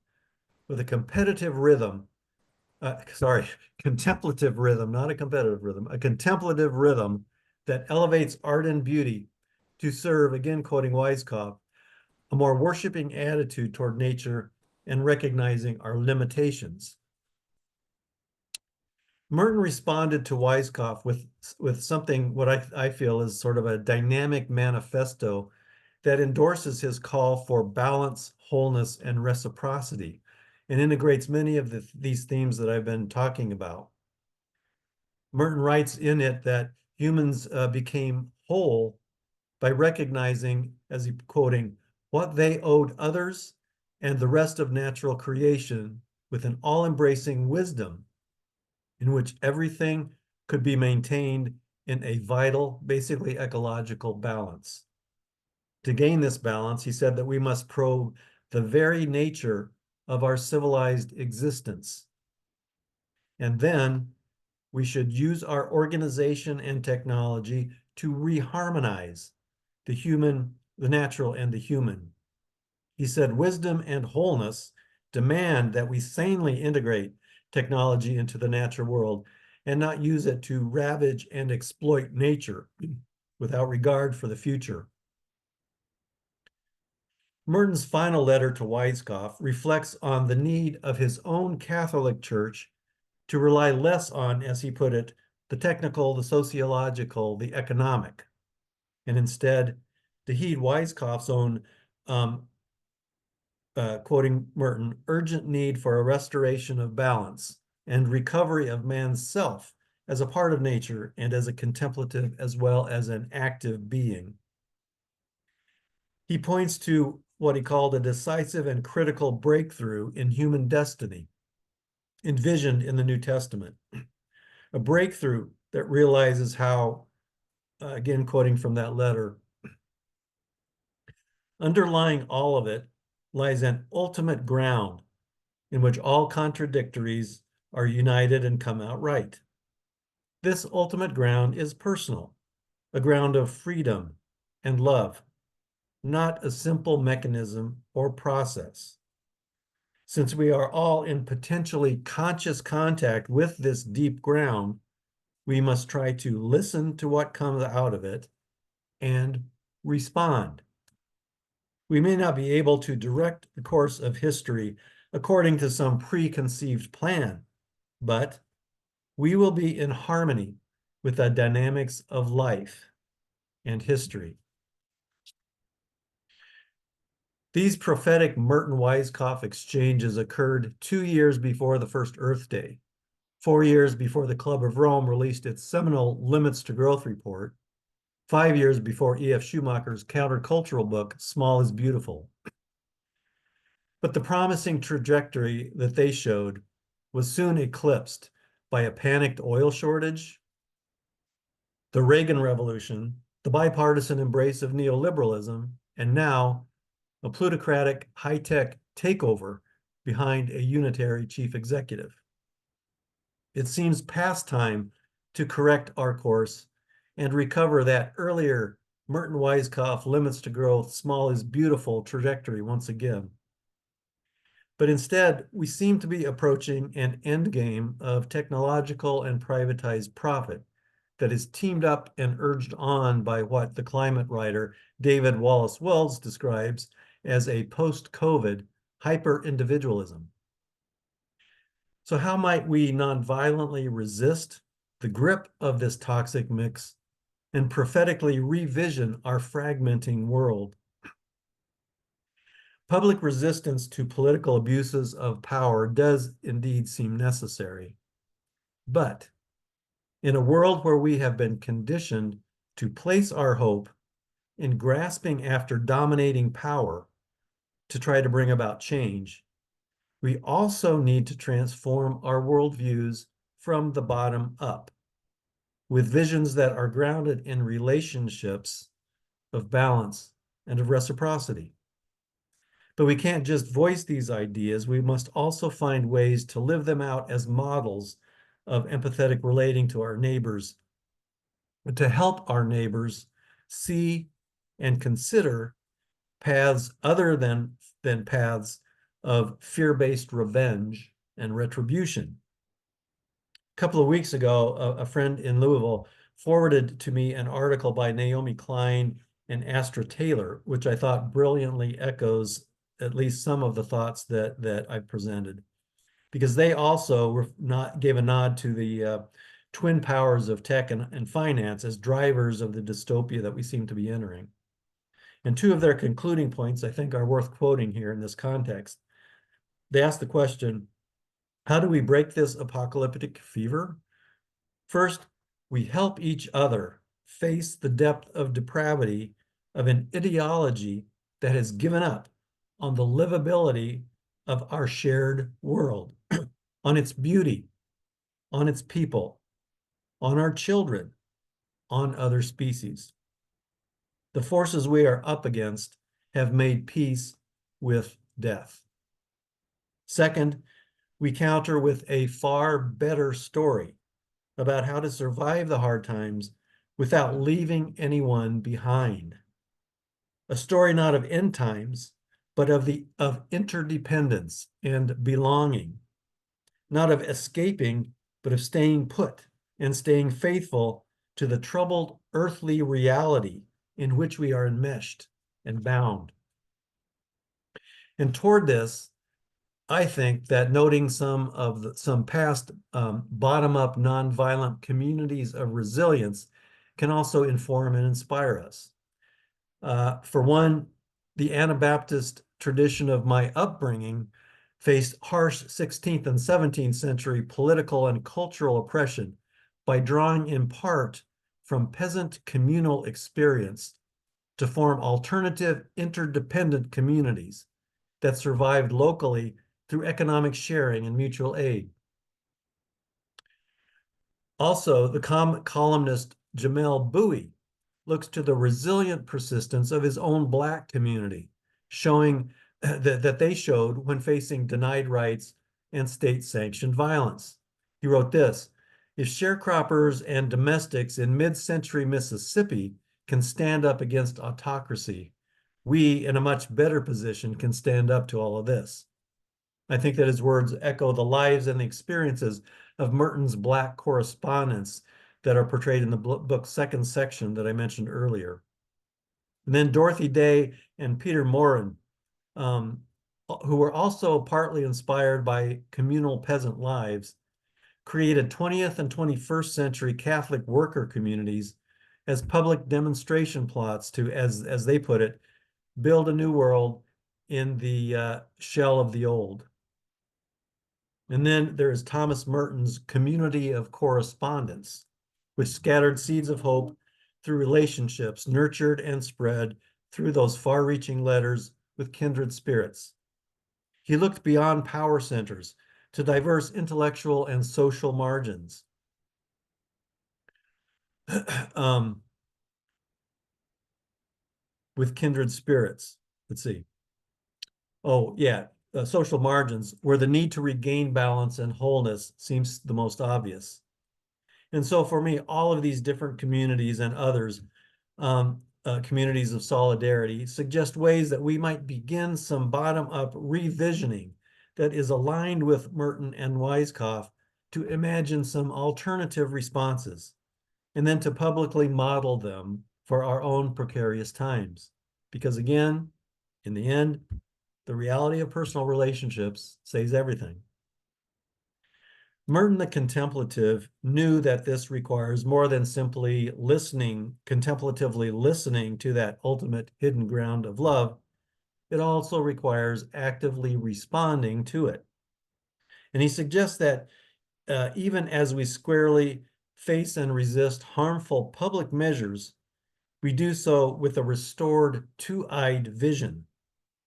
with a competitive rhythm, contemplative rhythm, not a competitive rhythm, a contemplative rhythm that elevates art and beauty to serve, again quoting Weizkopf, a more worshiping attitude toward nature and recognizing our limitations. Merton responded to Weizkopf with something what I feel is sort of a dynamic manifesto that endorses his call for balance, wholeness, and reciprocity, and integrates many of these themes that I've been talking about. Merton writes in it that humans became whole by recognizing, as he quoting, what they owed others and the rest of natural creation with an all-embracing wisdom in which everything could be maintained in a vital, basically ecological balance. To gain this balance, he said that we must probe the very nature of our civilized existence. And then we should use our organization and technology to reharmonize the natural and the human. He said wisdom and wholeness demand that we sanely integrate technology into the natural world and not use it to ravage and exploit nature without regard for the future. Merton's final letter to Weizkopf reflects on the need of his own Catholic Church to rely less on, as he put it, the technical, the sociological, the economic, and instead to heed Weizkopf's own, quoting Merton, urgent need for a restoration of balance and recovery of man's self as a part of nature and as a contemplative as well as an active being. He points to what he called a decisive and critical breakthrough in human destiny, envisioned in the New Testament. A breakthrough that realizes how, again, quoting from that letter, underlying all of it lies an ultimate ground in which all contradictories are united and come out right. This ultimate ground is personal, a ground of freedom and love, not a simple mechanism or process. Since we are all in potentially conscious contact with this deep ground, we must try to listen to what comes out of it and respond. We may not be able to direct the course of history according to some preconceived plan, but we will be in harmony with the dynamics of life and history. These prophetic Merton Weiskopf exchanges occurred 2 years before the first Earth Day, 4 years before the Club of Rome released its seminal Limits to Growth report, 5 years before E.F. Schumacher's countercultural book, Small is Beautiful. But the promising trajectory that they showed was soon eclipsed by a panicked oil shortage, the Reagan Revolution, the bipartisan embrace of neoliberalism, and now a plutocratic high-tech takeover behind a unitary chief executive. It seems past time to correct our course and recover that earlier Merton Weiskopf limits to growth, small is beautiful trajectory once again. But instead, we seem to be approaching an endgame of technological and privatized profit that is teamed up and urged on by what the climate writer David Wallace Wells describes as a post-COVID hyper-individualism. So how might we nonviolently resist the grip of this toxic mix and prophetically revision our fragmenting world? Public resistance to political abuses of power does indeed seem necessary. But in a world where we have been conditioned to place our hope in grasping after dominating power to try to bring about change, we also need to transform our worldviews from the bottom up with visions that are grounded in relationships of balance and of reciprocity. But we can't just voice these ideas. We must also find ways to live them out as models of empathetic relating to our neighbors, to help our neighbors see and consider paths other than paths of fear-based revenge and retribution. A couple of weeks ago, a friend in Louisville forwarded to me an article by Naomi Klein and Astra Taylor, which I thought brilliantly echoes at least some of the thoughts that I've presented, because they also gave a nod to the twin powers of tech and finance as drivers of the dystopia that we seem to be entering. And two of their concluding points, I think, are worth quoting here in this context. They ask the question, how do we break this apocalyptic fever? First, we help each other face the depth of depravity of an ideology that has given up on the livability of our shared world, on its beauty, on its people, on our children, on other species. The forces we are up against have made peace with death. Second, we counter with a far better story about how to survive the hard times without leaving anyone behind. A story not of end times, but of interdependence and belonging, not of escaping, but of staying put and staying faithful to the troubled earthly reality in which we are enmeshed and bound. And toward this, I think that noting some past bottom-up nonviolent communities of resilience can also inform and inspire us. For one, the Anabaptist tradition of my upbringing faced harsh 16th and 17th century political and cultural oppression by drawing in part from peasant communal experience to form alternative, interdependent communities that survived locally through economic sharing and mutual aid. Also, the columnist Jamel Bowie looks to the resilient persistence of his own Black community, showing that they showed when facing denied rights and state-sanctioned violence. He wrote this: if sharecroppers and domestics in mid-century Mississippi can stand up against autocracy, we in a much better position can stand up to all of this. I think that his words echo the lives and the experiences of Merton's Black correspondents that are portrayed in the book's second section that I mentioned earlier. And then Dorothy Day and Peter Morin, um, who were also partly inspired by communal peasant lives, created 20th and 21st century Catholic worker communities as public demonstration plots to, as they put it, build a new world in the shell of the old. And then there is Thomas Merton's Community of Correspondence, which scattered seeds of hope through relationships nurtured and spread through those far-reaching letters with kindred spirits. He looked beyond power centers to diverse intellectual and social margins. um, with kindred spirits. Let's see. Oh, yeah, social margins where the need to regain balance and wholeness seems the most obvious. And so for me, all of these different communities and others, communities of solidarity, suggest ways that we might begin some bottom-up revisioning that is aligned with Merton and Weisskopf to imagine some alternative responses, and then to publicly model them for our own precarious times. Because again, in the end, the reality of personal relationships says everything. Merton the contemplative knew that this requires more than simply listening, contemplatively listening to that ultimate hidden ground of love. It also requires actively responding to it. And he suggests that even as we squarely face and resist harmful public measures, we do so with a restored two-eyed vision.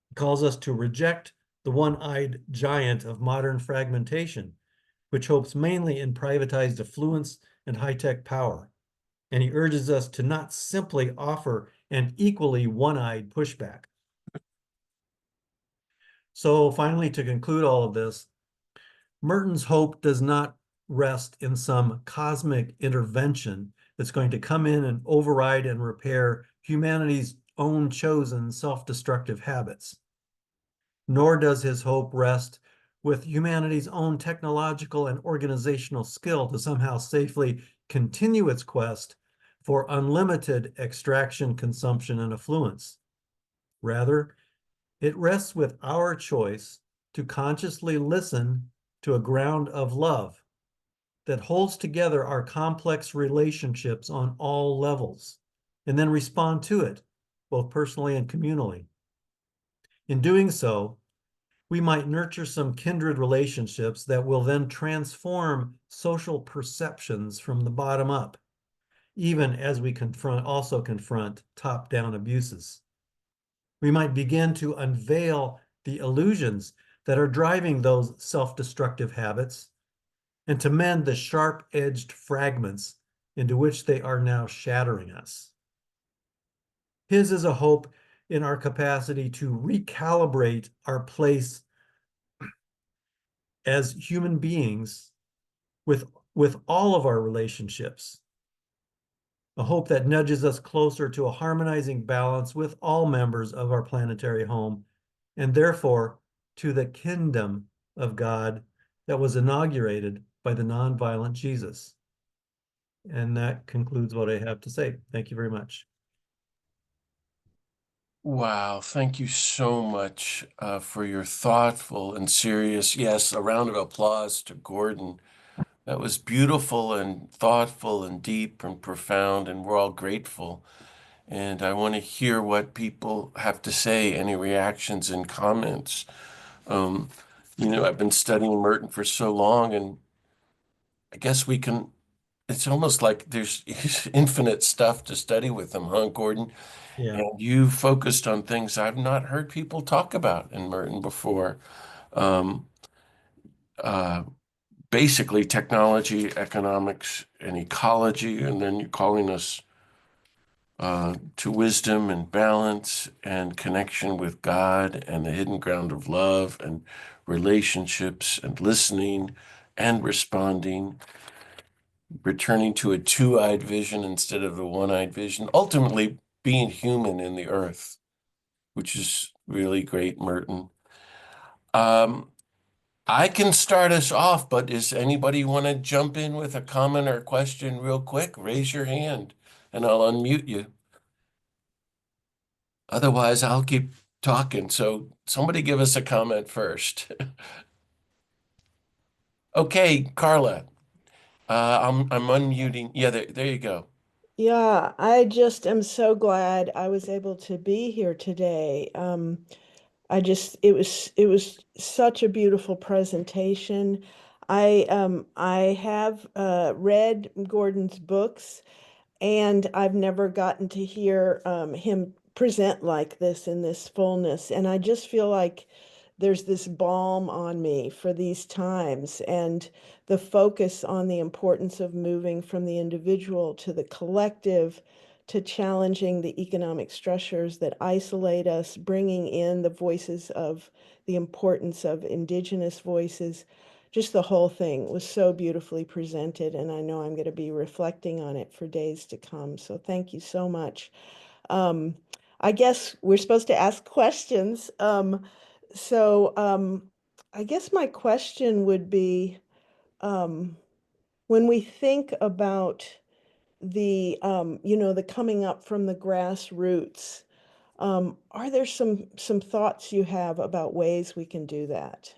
He calls us to reject the one-eyed giant of modern fragmentation, which hopes mainly in privatized affluence and high-tech power. And he urges us to not simply offer an equally one-eyed pushback. So finally, to conclude all of this, Merton's hope does not rest in some cosmic intervention that's going to come in and override and repair humanity's own chosen self-destructive habits. Nor does his hope rest with humanity's own technological and organizational skill to somehow safely continue its quest for unlimited extraction, consumption, and affluence. Rather, it rests with our choice to consciously listen to a ground of love that holds together our complex relationships on all levels, and then respond to it, both personally and communally. In doing so, we might nurture some kindred relationships that will then transform social perceptions from the bottom up, even as we also confront top-down abuses. We might begin to unveil the illusions that are driving those self-destructive habits and to mend the sharp-edged fragments into which they are now shattering us. His is a hope in our capacity to recalibrate our place as human beings with all of our relationships. A hope that nudges us closer to a harmonizing balance with all members of our planetary home, and therefore to the kingdom of God that was inaugurated by the nonviolent Jesus. And that concludes what I have to say. Thank you very much. Wow, thank you so much for your thoughtful and serious, yes, a round of applause to Gordon. That was beautiful and thoughtful and deep and profound, and we're all grateful. And I want to hear what people have to say, any reactions and comments. Um, I've been studying Merton for so long, and I guess we can it's almost like there's infinite stuff to study with him, huh, Gordon? Yeah. And you focused on things I've not heard people talk about in Merton before. Um, uh, Basically, technology, economics, and ecology, and then you're calling us to wisdom and balance and connection with God and the hidden ground of love and relationships and listening and responding, returning to a two-eyed vision instead of the one-eyed vision, ultimately being human in the earth, which is really great, Merton. Um, I can start us off, but does anybody want to jump in with a comment or question real quick? Raise your hand and I'll unmute you. Otherwise, I'll keep talking. So somebody give us a comment first. Okay, Carla, I'm unmuting. Yeah, there you go. Yeah, I just am so glad I was able to be here today. It was such a beautiful presentation. I have read Gordon's books, and I've never gotten to hear him present like this in this fullness. And I just feel like there's this balm on me for these times and the focus on the importance of moving from the individual to the collective, to challenging the economic structures that isolate us, bringing in the voices of the importance of indigenous voices. Just the whole thing was so beautifully presented, and I know I'm going to be reflecting on it for days to come. So thank you so much. Um, I guess we're supposed to ask questions. So I guess my question would be, um, when we think about the coming up from the grassroots, are there some thoughts you have about ways we can do that?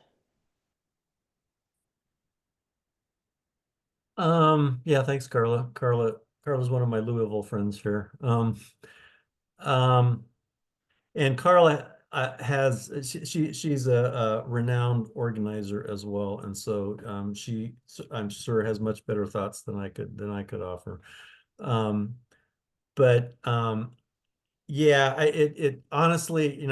Yeah, thanks, Carla. Carla's one of my Louisville friends here. Um, and Carla has she's a renowned organizer as well, and so I'm sure has much better thoughts than I could offer. Um, but yeah, it honestly,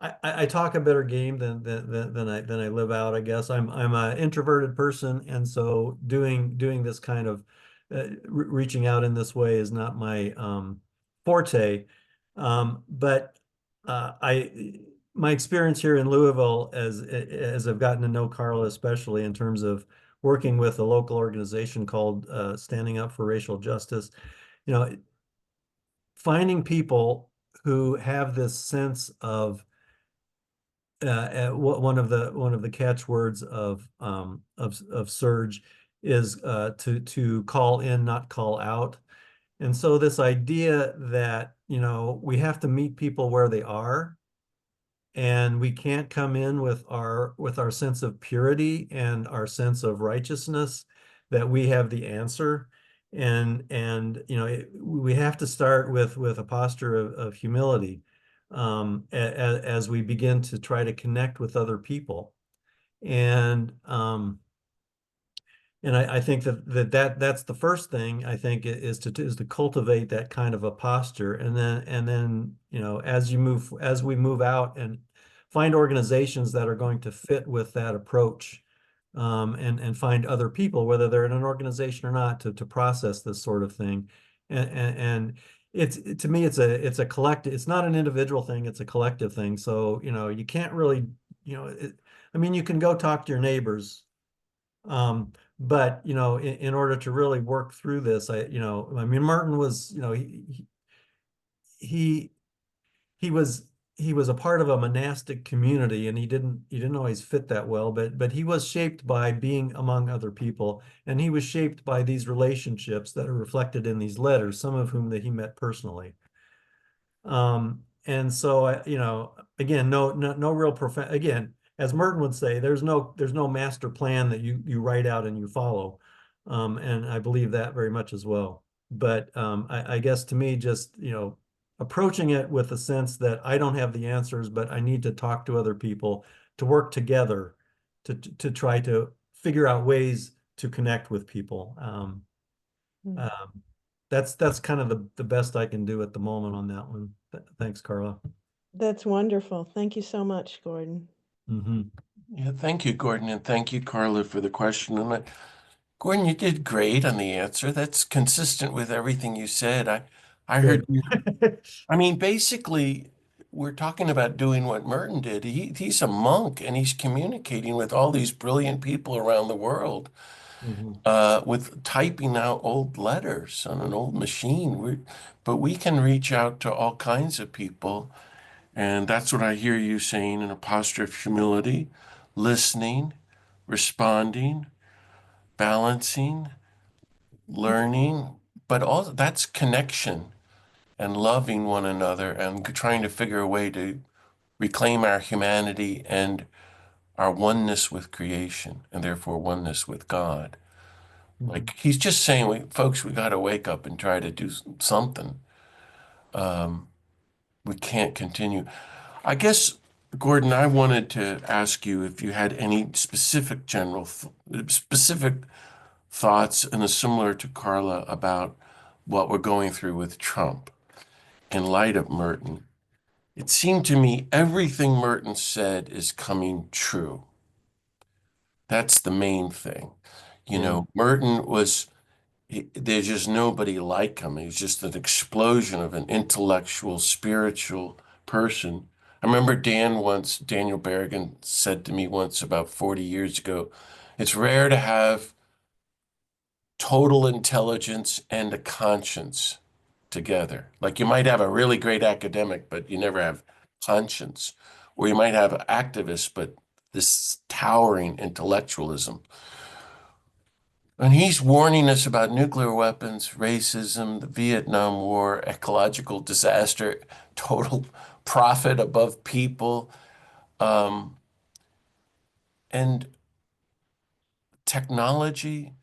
I talk a better game than I live out, I guess. I'm an introverted person, and so doing this kind of reaching out in this way is not my forte. But I my experience here in Louisville, as I've gotten to know Carla, especially in terms of working with a local organization called Standing Up for Racial Justice, you know, finding people who have this sense of one of the catchwords of Surge is to call in, not call out. And so this idea that, we have to meet people where they are, and we can't come in with our sense of purity and our sense of righteousness that we have the answer. And we have to start with a posture of humility, as we begin to try to connect with other people. And I think that's the first thing, I think, is to cultivate that kind of a posture. And then as we move out and find organizations that are going to fit with that approach, and find other people, whether they're in an organization or not, to process this sort of thing. And to me, it's a collective. It's not an individual thing, it's a collective thing. So you can't really, I mean, you can go talk to your neighbors, but in order to really work through this, I mean, Martin was, he he was he was a part of a monastic community, and he didn't always fit that well, but he was shaped by being among other people, and he was shaped by these relationships that are reflected in these letters, some of whom that he met personally. And so again, no real again, as Merton would say, there's no master plan that you write out and you follow. And I believe that very much as well. But I guess to me, just approaching it with a sense that I don't have the answers, but I need to talk to other people to work together to try to figure out ways to connect with people. Mm. That's kind of the best I can do at the moment on that one. Thanks, Carla. That's wonderful. Thank you so much, Gordon. Mm-hmm. Yeah, thank you, Gordon, and thank you, Carla, for the question. And Gordon, you did great on the answer. That's consistent with everything you said. I heard Good. you. I mean, basically, we're talking about doing what Merton did. He's a monk and he's communicating with all these brilliant people around the world, Mhm. with typing out old letters on an old machine. But we can reach out to all kinds of people. And that's what I hear you saying, in a posture of humility, listening, responding, balancing, learning, but also that's connection and loving one another and trying to figure a way to reclaim our humanity and our oneness with creation and therefore oneness with God. Mhm. Like he's just saying, folks, we got to wake up and try to do something. We can't continue. I guess, Gordon, I wanted to ask you if you had any specific specific thoughts, and is similar to Carla, about what we're going through with Trump in light of Merton. It seemed to me everything Merton said is coming true. That's the main thing. You Yeah. know, Merton was, there's just nobody like him. He's just an explosion of an intellectual, spiritual person. I remember Daniel Berrigan said to me once about 40 years ago, it's rare to have total intelligence and a conscience together. Like you might have a really great academic, but you never have conscience. Or you might have activists, but this towering intellectualism. And he's warning us about nuclear weapons, racism, the Vietnam War, ecological disaster, total profit above people, and technology,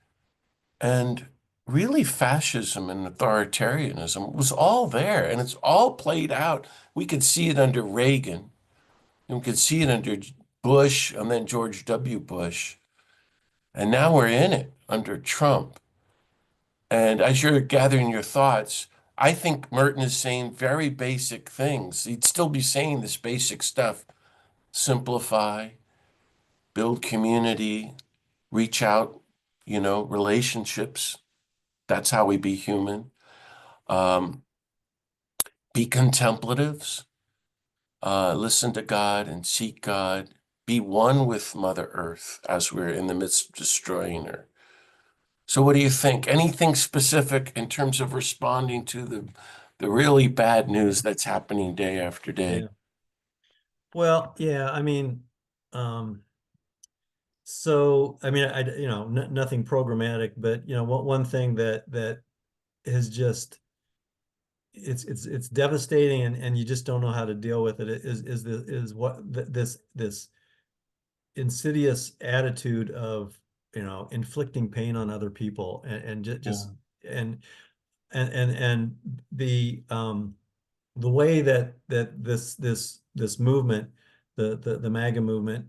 and really fascism and authoritarianism was all there, and it's all played out. We could see it under Reagan, and we could see it under Bush, and then George W. Bush, and now we're in it under Trump. And as you're gathering your thoughts, I think Merton is saying very basic things. He'd still be saying this basic stuff: simplify, build community, reach out, relationships. That's how we be human. Um, be contemplatives, listen to God and seek God, be one with Mother Earth as we're in the midst of destroying her. So what do you think? Anything specific in terms of responding to the really bad news that's happening day after day? Yeah. Well, yeah, I mean, so I mean, nothing programmatic, but one thing that is just it's devastating, and you just don't know how to deal with it is what this insidious attitude of inflicting pain on other people, and just Yeah. and and the way that this movement, the MAGA movement,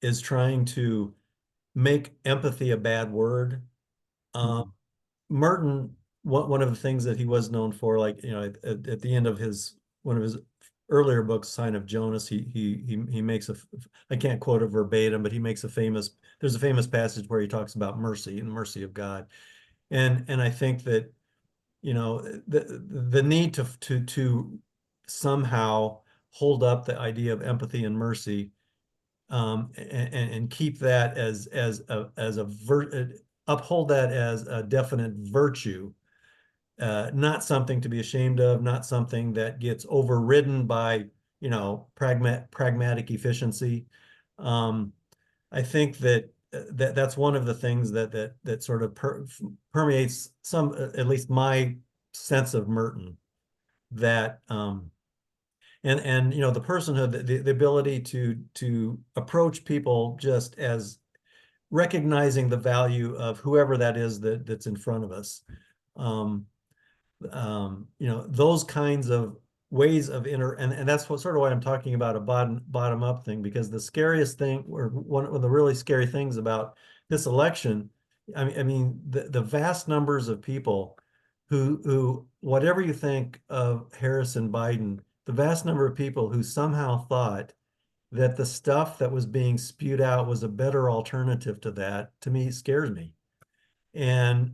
is trying to make empathy a bad word. Um, Mhm. Merton, one of the things that he was known for, like at the end of his one of his earlier books, Sign of Jonas, he makes I can't quote it verbatim, but he makes there's a famous passage where he talks about mercy and the mercy of God, and I think that the need to somehow hold up the idea of empathy and mercy, and keep that as a uphold that as a definite virtue, not something to be ashamed of, not something that gets overridden by pragmatic efficiency. Um, I think that's one of the things that sort of permeates at least my sense of Merton, that and the personhood, the ability to approach people just as recognizing the value of whoever that is that's in front of us. Um, those kinds of ways of and that's what sort of why I'm talking about a bottom up thing, because the scariest thing, or one of the really scary things about this election, I mean, the vast numbers of people who, whatever you think of Harris and Biden, the vast number of people who somehow thought that the stuff that was being spewed out was a better alternative to that, to me, scares me. And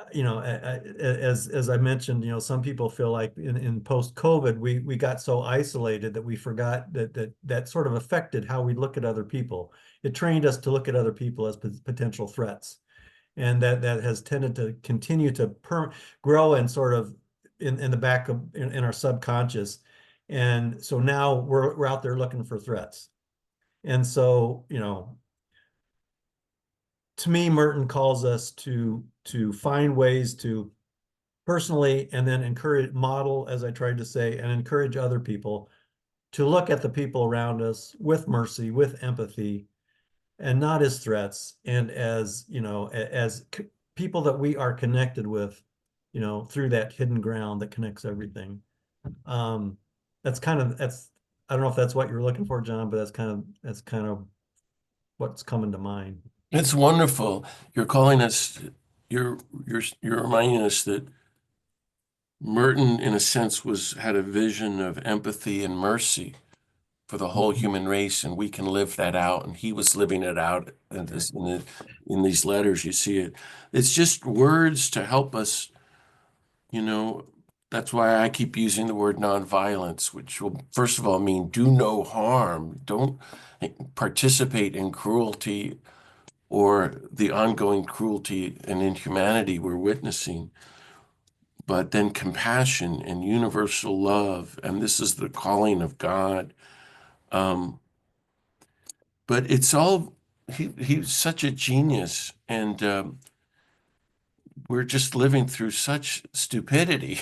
as I mentioned, some people feel like in post-COVID, we got so isolated that we forgot that sort of affected how we look at other people. It trained us to look at other people as potential threats, and that has tended to continue to grow and sort of in the back of in our subconscious. And so now we're out there looking for threats. And so, to me, Merton calls us to find ways to personally and then model, as I tried to say, and encourage other people to look at the people around us with mercy, with empathy, and not as threats, and as, as people that we are connected with, through that hidden ground that connects everything. Um, that's I don't know if that's what you're looking for, John, but that's kind of what's coming to mind. It's wonderful. You're calling us, you're reminding us that Merton, in a sense, had a vision of empathy and mercy for the whole Mhm. human race, and we can live that out. And he was living it out in these letters. You see it. It's just words to help us, you know. That's why I keep using the word nonviolence, which will, first of all, mean do no harm. Don't participate in cruelty or the ongoing cruelty and inhumanity we're witnessing, but then compassion and universal love. And this is the calling of God. Um, but it's all, he's such a genius. And we're just living through such stupidity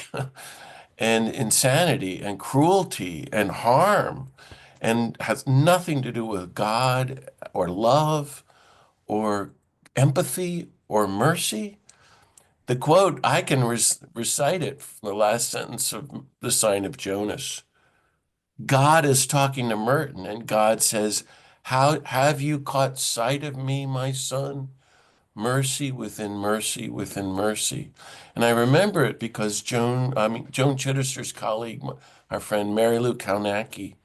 and insanity and cruelty and harm, and has nothing to do with God or love or empathy or mercy. The quote, I can recite it from the last sentence of The Sign of Jonas. God is talking to Merton, and God says, how have you caught sight of me, my son? Mercy within mercy within mercy. And I remember it because Joan Chittister's colleague, our friend Mary Lou Kalnacki,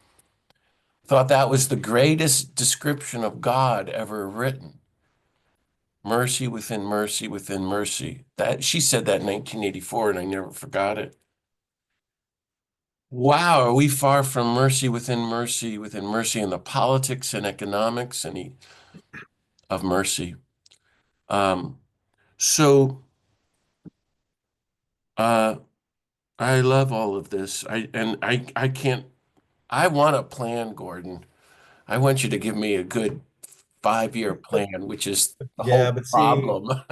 thought that was the greatest description of God ever written. Mercy within mercy within mercy. That she said that in 1984, and I never forgot it. Wow, are we far from mercy within mercy in the politics and economics of mercy? Um, so uh, I love all of this. I can't. I want a plan, Gordon. I want you to give me a good 5-year plan, which is the Yeah, whole but see, problem.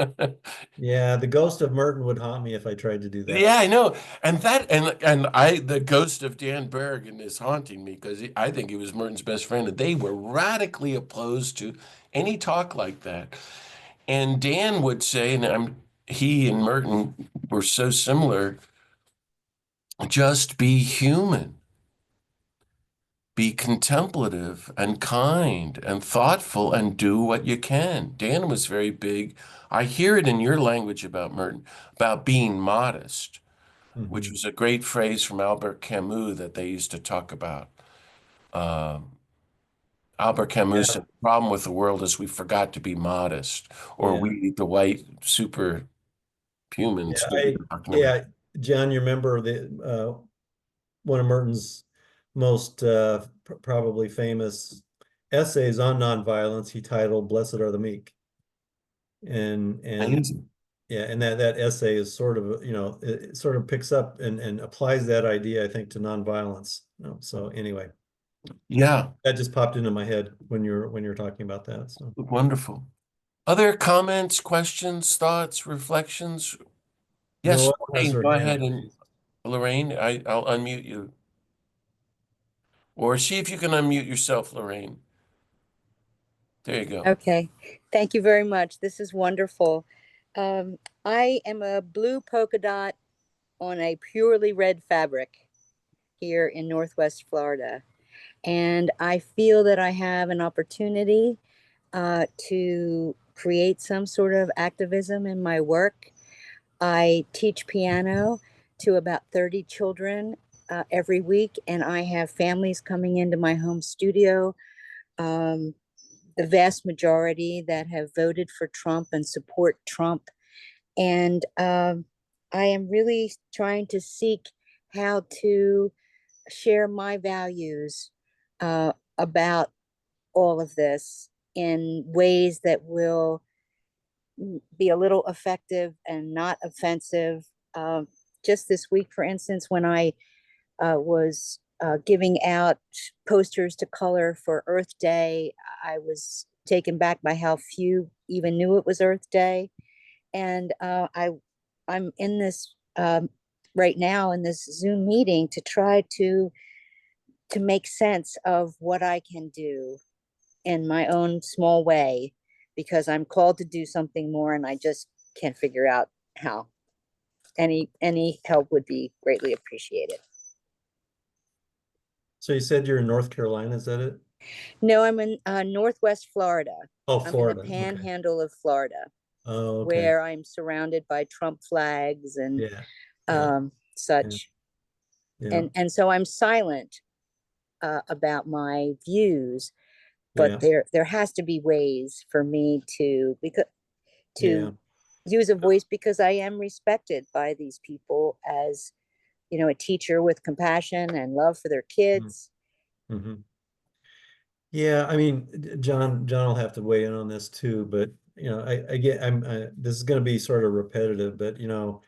yeah, the ghost of Merton would haunt me if I tried to do that. Yeah, I know. And the ghost of Dan Bergen is haunting me because I think he was Merton's best friend, and they were radically opposed to any talk like that. And Dan would say, he and Merton were so similar, just be human, be contemplative and kind and thoughtful and do what you can. Dan was very big. I hear it in your language about Merton, about being modest, which Mhm. was a great phrase from Albert Camus that they used to talk about. Um, Albert Camus Yeah, said, the problem with the world is we forgot to be modest, or yeah, we, the white super yeah. humans, that we were talking about. Yeah, John, you remember one of Merton's most probably famous essays on nonviolence. He titled "Blessed Are the Meek," and Amazing. yeah, and that essay is sort of, it sort of picks up and applies that idea, I think, to nonviolence. So anyway, Yeah, that just popped into my head when you're talking about that. So wonderful. Other comments, questions, thoughts, reflections? Yes, Noah has Lorraine, her go hand ahead. And raised. Lorraine, I'll unmute you. Or see if you can unmute yourself, Lorraine. There you go. Okay, thank you very much. This is wonderful. Um, I am a blue polka dot on a purely red fabric here in Northwest Florida. And I feel that I have an opportunity to create some sort of activism in my work. I teach piano to about 30 children every week, and I have families coming into my home studio. Um, the vast majority that have voted for Trump and support Trump. And I am really trying to seek how to share my values about all of this in ways that will be a little effective and not offensive. Just this week, for instance, when I was giving out posters to color for Earth Day, I was taken back by how few even knew it was Earth Day. And I'm in this right now in this Zoom meeting to try to make sense of what I can do in my own small way, because I'm called to do something more and I just can't figure out how. Any help would be greatly appreciated. So you said you're in North Carolina, is that it? No, I'm in Northwest Florida. Oh, I'm in the Florida. Okay. panhandle of Florida, Oh, okay. where I'm surrounded by Trump flags and Yeah. Yeah. such. Yeah. And so I'm silent about my views, but Yeah. there has to be ways for me to Yeah. use a voice, because I am respected by these people as, you know, a teacher with compassion and love for their kids. Mm-hmm. Yeah, I mean, John will have to weigh in on this too, but you know, I get this is going to be sort of repetitive, but you know,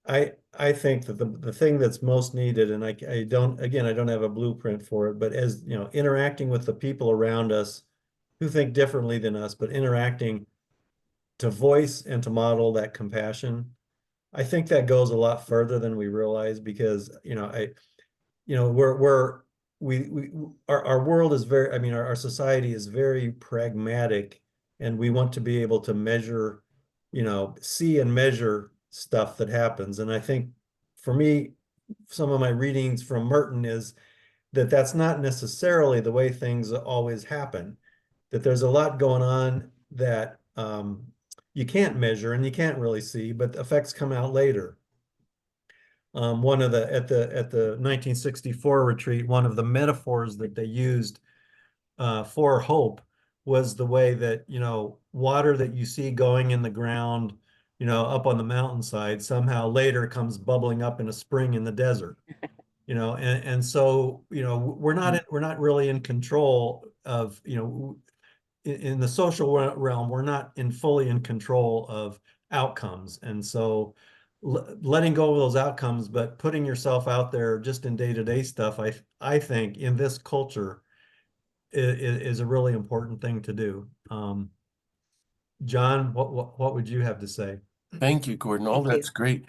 I think that the thing that's most needed, and I don't, again, I don't have a blueprint for it, but as you know, interacting with the people around us who think differently than us, but interacting to voice and to model that compassion, I think that goes a lot further than we realize because, you know, you know, we our world is very, I mean, our society is very pragmatic and we want to be able to measure, you know, see and measure stuff that happens. And I think for me, some of my readings from Merton is that that's not necessarily the way things always happen, that there's a lot going on that you can't measure and you can't really see, but the effects come out later. One of the at the 1964 retreat, one of the metaphors that they used for hope was the way that, you know, water that you see going in the ground, you know, up on the mountainside somehow later comes bubbling up in a spring in the desert. You know, and so, you know, we're not really in control of, you know, in the social realm, we're not fully in control of outcomes. And so letting go of those outcomes, but putting yourself out there just in day-to-day stuff, I think in this culture is a really important thing to do. John, what would you have to say? Thank you, Gordon. All Thank you. that's great.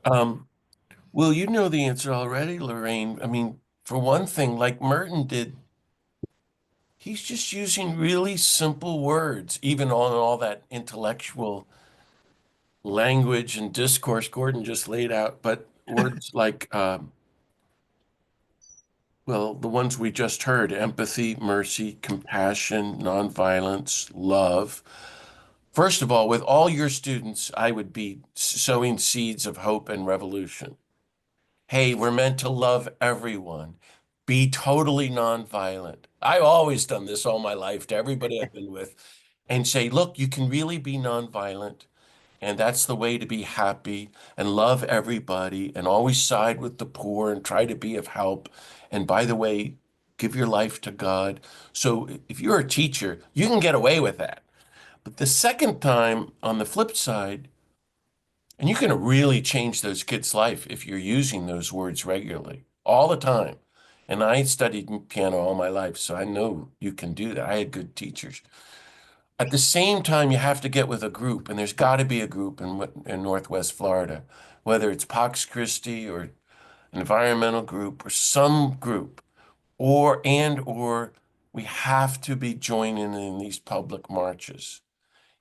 Well, you know the answer already, Lorraine. I mean, for one thing, like Merton did, he's just using really simple words, even on all that intellectual language and discourse Gordon just laid out. But words like, well, the ones we just heard: empathy, mercy, compassion, nonviolence, love. First of all, with all your students, I would be sowing seeds of hope and revolution. Hey, we're meant to love everyone. Be totally nonviolent. I've always done this all my life to everybody I've been with, and say, look, you can really be nonviolent, and that's the way to be happy and love everybody and always side with the poor and try to be of help. And by the way, give your life to God. So if you're a teacher, you can get away with that. But the second time, on the flip side, and you can really change those kids' life if you're using those words regularly, all the time. And I studied piano all my life, so I know you can do that. I had good teachers. At the same time, you have to get with a group, and there's got to be a group in Northwest Florida, whether it's Pax Christi or an environmental group or some group, or we have to be joining in these public marches.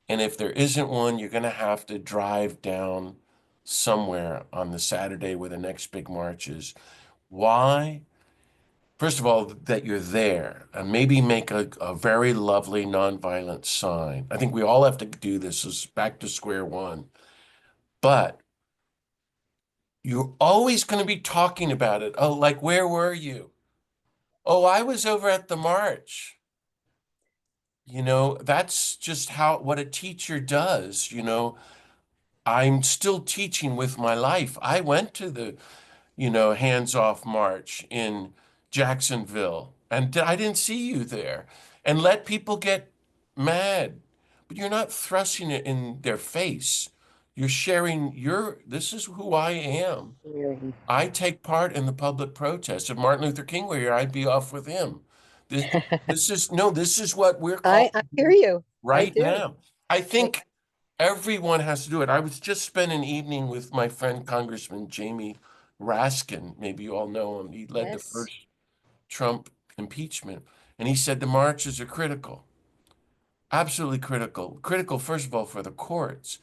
And if there isn't one, you're going to have to drive down somewhere on the Saturday where the next big march is. Why? first of all, that you're there and maybe make a very lovely nonviolent sign. I think we all have to do this. It's back to square one. But you're always going to be talking about it. Oh, like, where were you? Oh, I was over at the march. You know, that's just what a teacher does. You know, I'm still teaching with my life. I went to the, hands off march in Jacksonville, and I didn't see you there. And let people get mad, but you're not thrusting it in their face. You're sharing this is who I am. Really. I take part in the public protest. If Martin Luther King were here, I'd be off with him. This, this is what we're called I hear you. I right do. now. I I, think everyone has to do it. I was just spent an evening with my friend Congressman Jamie Raskin. Maybe you all know him. He led the yes. first Trump impeachment, and he said the marches are critical, absolutely critical. Critical, first of all, for the courts.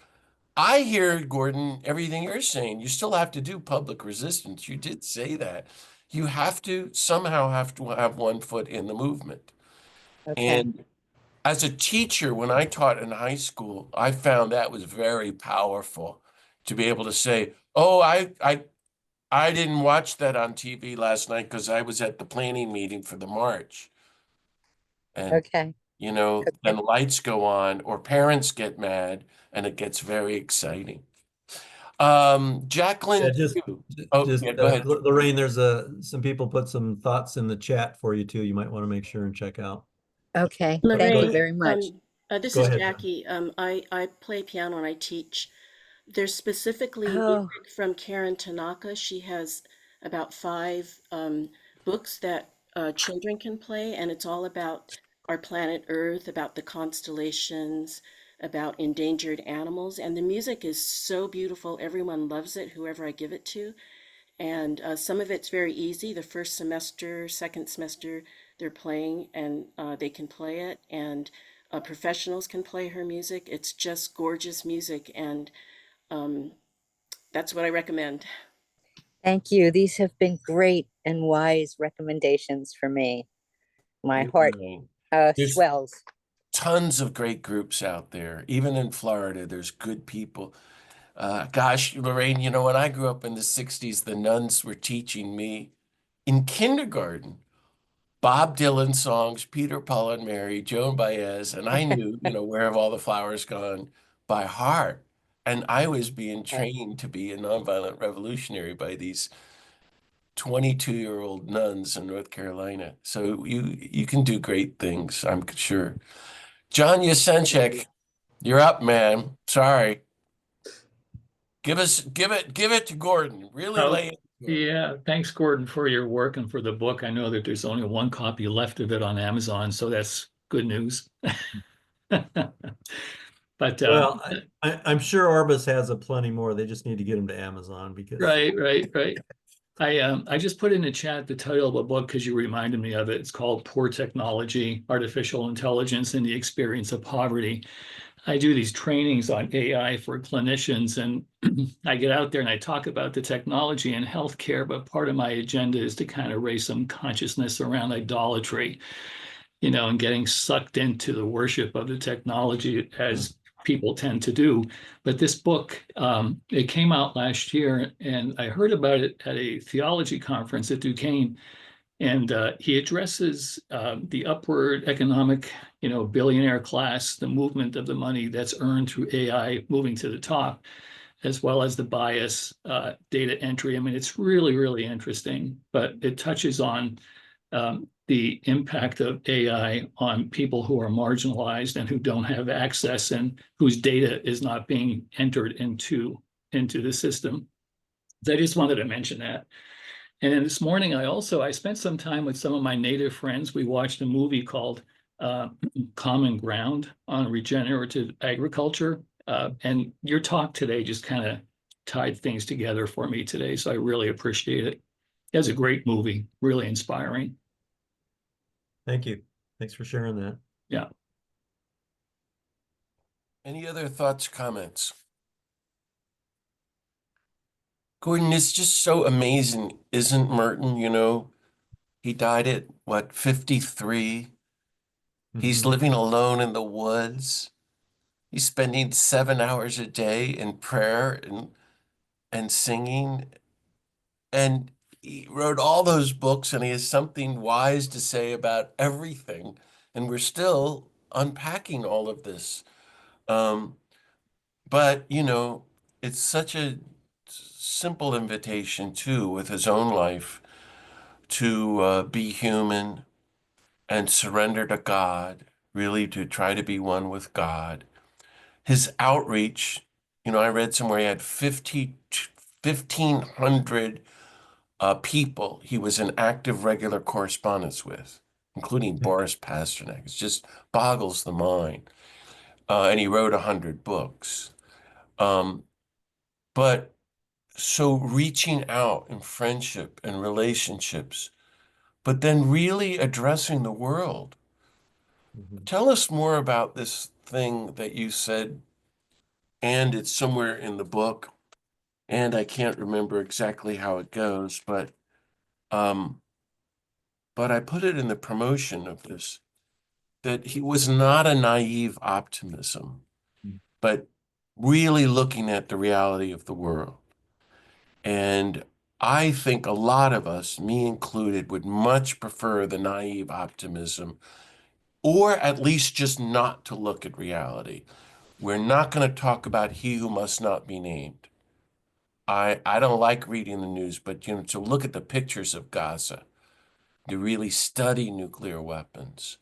I hear, Gordon, everything you're saying. You still have to do public resistance. You did say that. You have to somehow have to have one foot in the movement. Okay. And as a teacher, when I taught in high school, I found that was very powerful to be able to say, "Oh, I didn't watch that on TV last night because I was at the planning meeting for the march." And Okay. then Okay. lights go on or parents get mad and it gets very exciting. Yeah, Jacqueline, just too. Oh, just yeah, go ahead. Lorraine, there's some people put some thoughts in the chat for you too. You might want to make sure and check out. Okay. Thank Go you Lorraine, ahead. very much. this Go is ahead. Jackie. I play piano and I teach. There's specifically Oh, music from Karen Tanaka. She has about five books that children can play, and it's all about our planet Earth, about the constellations, about endangered animals. And the music is so beautiful. Everyone loves it, whoever I give it to. And some of it's very easy. The first semester, second semester, they're playing and they can play it. And professionals can play her music. It's just gorgeous music. And um, that's what I recommend. thank you. These have been great and wise recommendations for me. My You're heart right. There's swells. tons of great groups out there. Even in Florida, there's good people. Gosh, Lorraine, when I grew up in the 60s, the nuns were teaching me in kindergarten Bob Dylan songs, Peter, Paul, and Mary, Joan Baez, and I knew, Where Have All the Flowers Gone by heart. And I was being Okay. trained to be a nonviolent revolutionary by these 22-year-old nuns in North Carolina. So you can do great things, I'm sure. John Yasenchek, you're up, man. Sorry. Give it to Gordon. Really Oh, lay it to him. yeah. Thanks, Gordon, for your work and for the book. I know that there's only one copy left of it on Amazon, so that's good news. But Well, I'm sure Orbis has a plenty more. They just need to get them to Amazon because right. I just put in the chat the title of a book because you reminded me of it. It's called Poor Technology, Artificial Intelligence and the Experience of Poverty. I do these trainings on AI for clinicians, and I get out there and I talk about the technology in healthcare, but part of my agenda is to kind of raise some consciousness around idolatry, and getting sucked into the worship of the technology as people tend to do. But this book, it came out last year, and I heard about it at a theology conference at Duquesne. And he addresses the upward economic, billionaire class, the movement of the money that's earned through AI moving to the top, as well as the bias data entry. I mean, it's really, really interesting, but it touches on the impact of AI on people who are marginalized and who don't have access and whose data is not being entered into the system. So I just wanted to mention that. And then this morning, I spent some time with some of my native friends. We watched a movie called Common Ground on regenerative agriculture. And your talk today just kind of tied things together for me today. So I really appreciate it. It was a great movie, really inspiring. thank you. Thanks for sharing that. Yeah. Any other thoughts, comments? Gordon, it's just so amazing, isn't Merton? He died at what, 53? He's Mhm. living alone in the woods. He's spending 7 hours a day in prayer and singing. And he wrote all those books, and he has something wise to say about everything. And we're still unpacking all of this. Um, but, it's such a simple invitation, too, with his own life to be human and surrender to God, really to try to be one with God. His outreach, I read somewhere he had 1,500 people he was in active, regular correspondence with, including Boris Pasternak. It just boggles the mind. And he wrote 100 books. Um, but so reaching out in friendship and relationships, but then really addressing the world. Mhm. Tell us more about this thing that you said, and it's somewhere in the book, and I can't remember exactly how it goes, um, but I put it in the promotion of this, that he was not a naive optimism, but really looking at the reality of the world. And I think a lot of us, me included, would much prefer the naive optimism, or at least just not to look at reality. We're not going to talk about he who must not be named. I don't like reading the news, but to look at the pictures of Gaza, to really study nuclear weapons,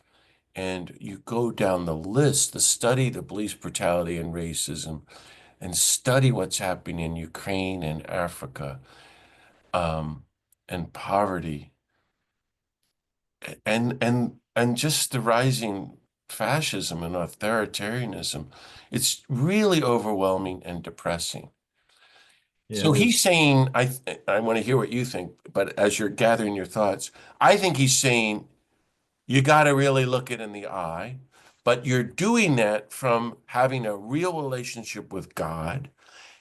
and you go down the list, the study the police brutality and racism, and study what's happening in Ukraine and Africa, um, and poverty, and just the rising fascism and authoritarianism. It's really overwhelming and depressing. Yeah, So it he's is. saying, I want to hear what you think, but as you're gathering your thoughts, I think he's saying you got to really look it in the eye, but you're doing that from having a real relationship with God,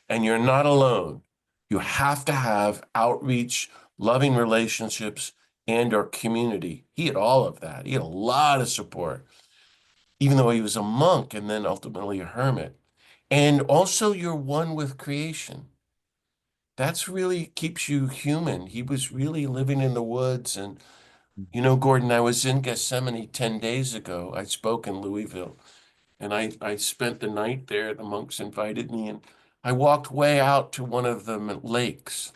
and you're not alone. You have to have outreach, loving relationships, and or community. He had all of that. He had a lot of support, even though he was a monk and then ultimately a hermit. And also you're one with creation. That's really keeps you human. He was really living in the woods. And, Gordon, I was in Gethsemane 10 days ago. I spoke in Louisville, and I spent the night there. The monks invited me, and I walked way out to one of the lakes.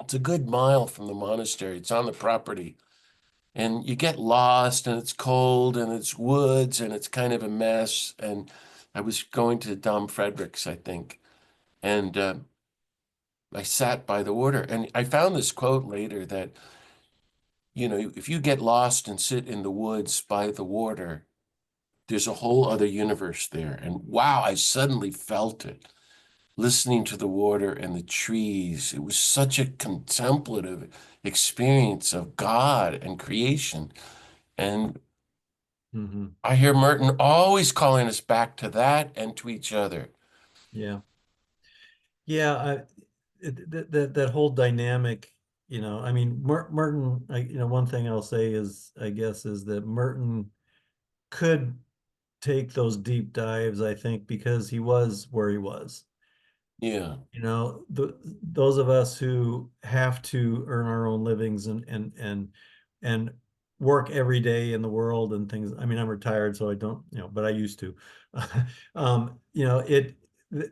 It's a good mile from the monastery. It's on the property. And you get lost, and it's cold, and it's woods, and it's kind of a mess. And I was going to Dom Fredericks, I think. And I sat by the water, and I found this quote later that, if you get lost and sit in the woods by the water, there's a whole other universe there. And wow, I suddenly felt it listening to the water and the trees. It was such a contemplative experience of God and creation. And Mhm. I hear Merton always calling us back to that and to each other. Yeah. Yeah, that whole dynamic, I mean, Merton, one thing I'll say is, I guess, is that Merton could take those deep dives, I think, because he was where he was. Yeah, Those of us who have to earn our own livings and work every day in the world and things. I mean, I'm retired, so I don't, but I used to.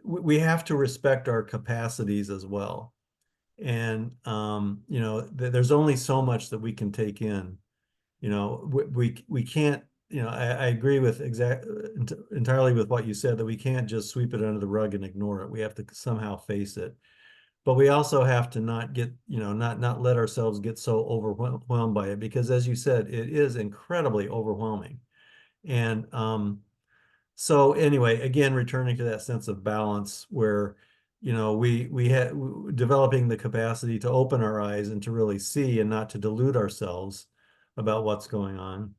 We have to respect our capacities as well. And there's only so much that we can take in. We can't, I agree with entirely with what you said, that we can't just sweep it under the rug and ignore it. We have to somehow face it. But we also have to not get, not let ourselves get so overwhelmed by it, because as you said, it is incredibly overwhelming. And so anyway, again, returning to that sense of balance where, we had developing the capacity to open our eyes and to really see and not to delude ourselves about what's going on,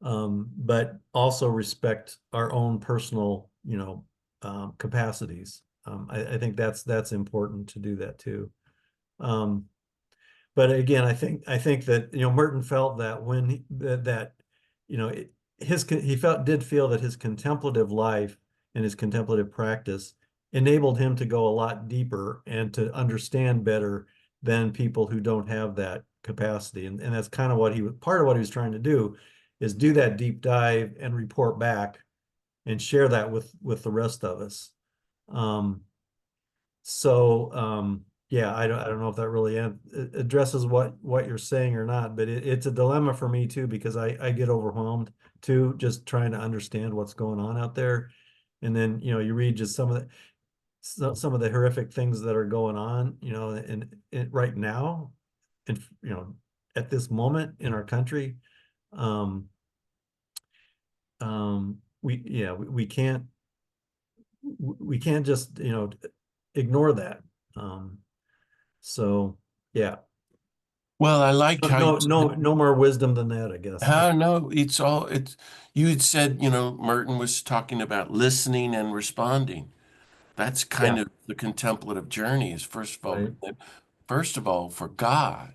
but also respect our own personal, capacities. I think that's important to do that too. Um, but again, I think that, Merton felt that when that, you know, he did feel that his contemplative life and his contemplative practice enabled him to go a lot deeper and to understand better than people who don't have that capacity. And that's kind of part of what he was trying to do, is do that deep dive and report back and share that with the rest of us. So yeah, I don't know if that really addresses what you're saying or not, but it's a dilemma for me too, because I get overwhelmed too, just trying to understand what's going on out there. And then, you read just some of the horrific things that are going on, and right now, and at this moment in our country. Um, we can't just, ignore that. Um, so yeah, Well, I liked how you no more wisdom than that, I guess. no, you had said, Merton was talking about listening and responding. That's kind Yeah, of the contemplative journey is right. first of all, for God.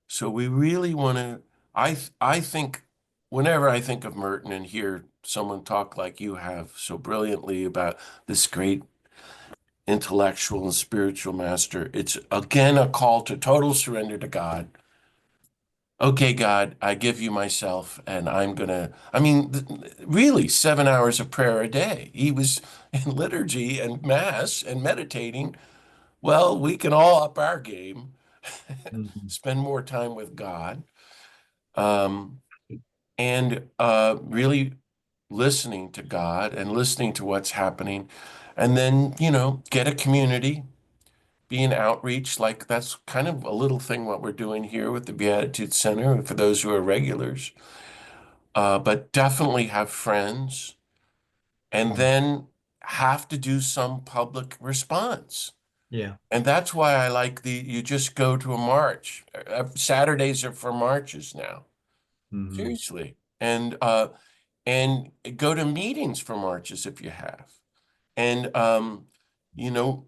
So we really want to, I think whenever I think of Merton and hear someone talk like you have so brilliantly about this great intellectual and spiritual master, it's again a call to total surrender to God. Okay, God, I give you myself, and I mean, really, 7 hours of prayer a day. He was in liturgy and mass and meditating. Well, we can all up our game, Mhm. spend more time with God, um, and really listening to God and listening to what's happening. And then, get a community, be an outreach. Like that's kind of a little thing what we're doing here with the Beatitude Center for those who are regulars. But definitely have friends, and Mhm. then have to do some public response. Yeah. And that's why I like you just go to a march. Saturdays are for marches now. Mhm. Seriously. And go to meetings for marches if you have. And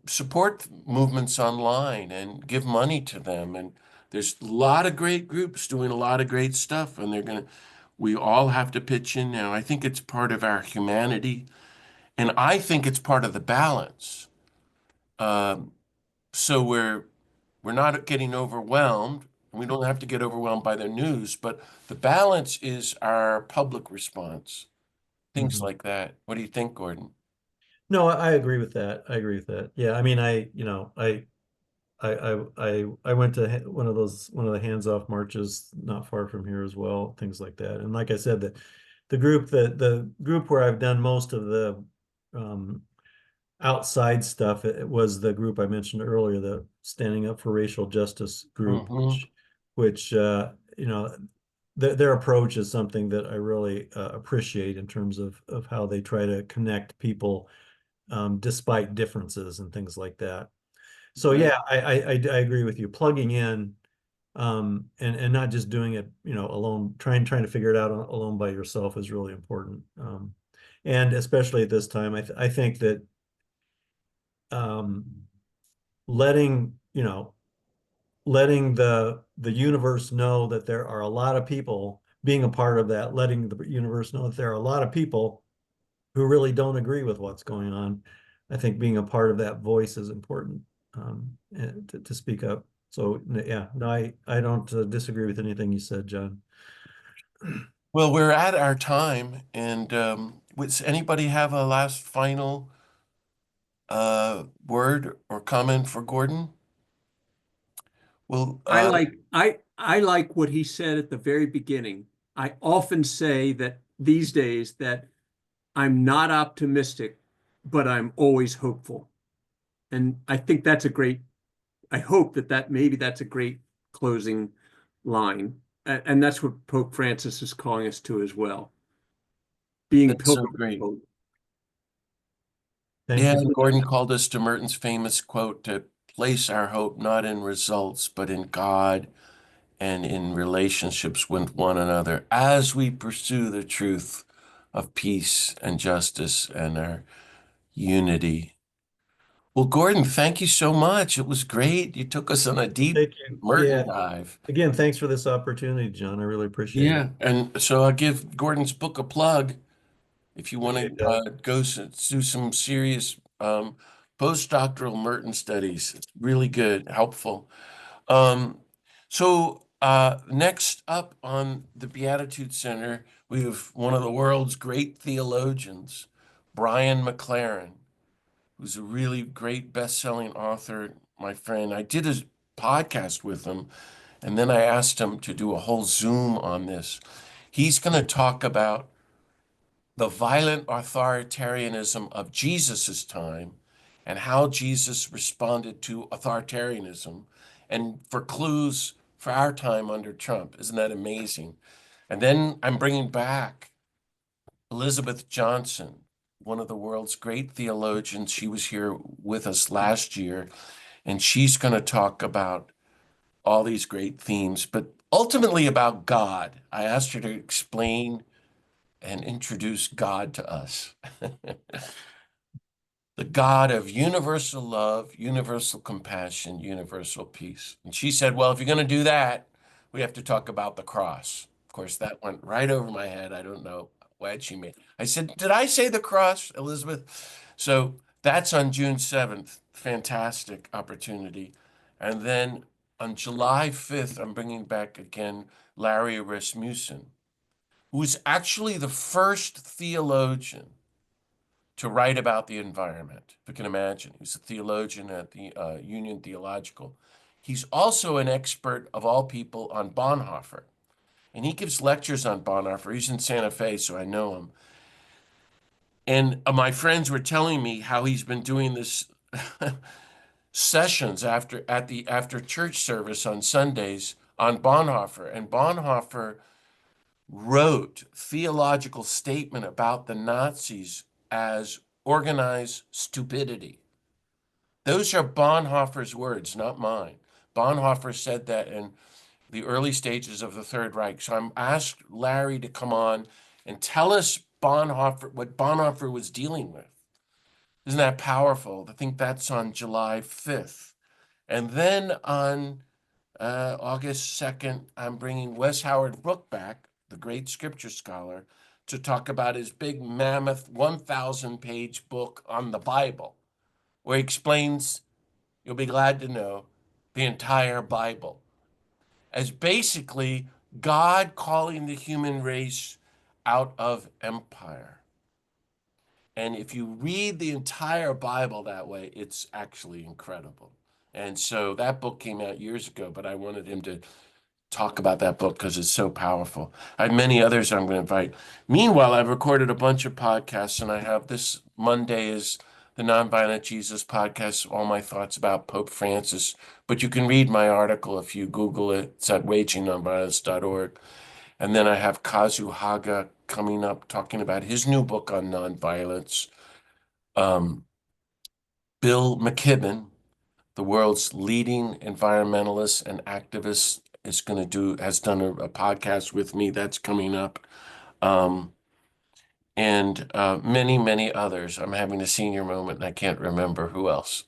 support movements online and give money to them. And there's a lot of great groups doing a lot of great stuff, and we all have to pitch in now. I think it's part of our humanity, and I think it's part of the balance. Um, so we're not getting overwhelmed. We don't have to get overwhelmed by the news, but the balance is our public response. Things Mhm. like that. What do you think, Gordon? No, I agree with that. I agree with that. Yeah, I mean, I went to one of the hands-off marches not far from here as well, things like that. And like I said, the group where I've done most of the um, outside stuff, it was the group I mentioned earlier, the Standing Up for Racial Justice group, Hmm. which their approach is something that I really appreciate in terms of how they try to connect people despite differences and things like that. So Right. yeah, I agree with you. Plugging in and not just doing it, alone, trying to figure it out alone by yourself is really important. And especially at this time, I think that um, letting letting the universe know that there are a lot of people, being a part of that, letting the universe know that there are a lot of people who really don't agree with what's going on. I think being a part of that voice is important, and to speak up. So yeah, no, I don't disagree with anything you said, John. Well, we're at our time, and does anybody have a last final word or comment for Gordon? Well, I like what he said at the very beginning. I often say that these days that I'm not optimistic, but I'm always hopeful. And I think that's a great, I hope that maybe that's a great closing line. And that's what Pope Francis is calling us to as well. Being that's so pilgrims of great. hope. Thank Yeah, you and so Gordon much. called us to Merton's famous quote to place our hope not in results, but in God and in relationships with one another as we pursue the truth of peace and justice and our unity. Well, Gordon, thank you so much. It was great. You took us on a deep Thank you. Merton Yeah. dive. Again, thanks for this opportunity, John. I really appreciate it. Yeah. And so I'll give Gordon's book a plug if you want Okay, to Doug. do some serious postdoctoral Merton studies. It's really good, helpful. Um, Next up on the Beatitude Center, we have one of the world's great theologians, Brian McLaren, who's a really great best-selling author, my friend. I did his podcast with him, and then I asked him to do a whole Zoom on this. He's going to talk about the violent authoritarianism of Jesus's time and how Jesus responded to authoritarianism and for clues for our time under Trump. Isn't that amazing? And then I'm bringing back Elizabeth Johnson, one of the world's great theologians. She was here with us last year, and she's going to talk about all these great themes, but ultimately about God. I asked her to explain and introduce God to us. The God of universal love, universal compassion, universal peace. And she said, well, if you're going to do that, we have to talk about the cross. Of course, that went right over my head. I don't know why she made. I said, did I say the cross, Elizabeth? So that's on June 7th. Fantastic opportunity. And then on July 5th, I'm bringing back again Larry Rasmussen, who was actually the first theologian to write about the environment. If you can imagine, he's a theologian at the Union Theological. He's also an expert of all people on Bonhoeffer, and he gives lectures on Bonhoeffer. He's in Santa Fe, so I know him. And my friends were telling me how he's been doing this sessions after church service on Sundays on Bonhoeffer, and Bonhoeffer wrote theological statement about the Nazis as organized stupidity. Those are Bonhoeffer's words, not mine. Bonhoeffer said that in the early stages of the Third Reich. So I'm asked Larry to come on and tell us what Bonhoeffer was dealing with. Isn't that powerful? I think that's on July 5th. And then on August 2nd, I'm bringing Wes Howard Brooke back, the great scripture scholar, to talk about his big mammoth 1,000-page book on the Bible, where he explains, you'll be glad to know, the entire Bible as basically God calling the human race out of empire. And if you read the entire Bible that way, it's actually incredible. And so that book came out years ago, but I wanted him to talk about that book because it's so powerful. I have many others I'm going to invite. Meanwhile, I've recorded a bunch of podcasts, and I have this Monday is the Nonviolent Jesus podcast, all my thoughts about Pope Francis. But you can read my article if you Google it. It's at wagingnonviolence.org. And then I have Kazu Haga coming up talking about his new book on nonviolence. Bill McKibben, the world's leading environmentalist and activist, has done a podcast with me that's coming up, and many, many others. I'm having a senior moment and I can't remember who else.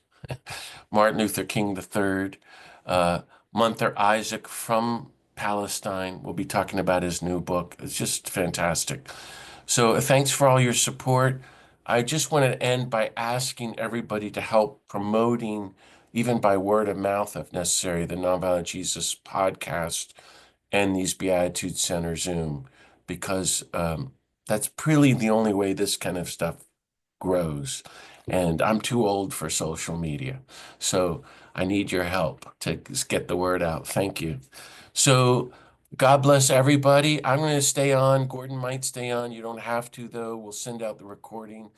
Martin Luther King III, Munther Isaac from Palestine will be talking about his new book. It's just fantastic. So thanks for all your support. I just want to end by asking everybody to help promoting, even by word of mouth if necessary, the Nonviolent Jesus podcast and these Beatitude Center Zoom, because that's really the only way this kind of stuff grows. And I'm too old for social media. So I need your help to get the word out. Thank you. So God bless everybody. I'm going to stay on. Gordon might stay on. You don't have to, though. We'll send out the recording.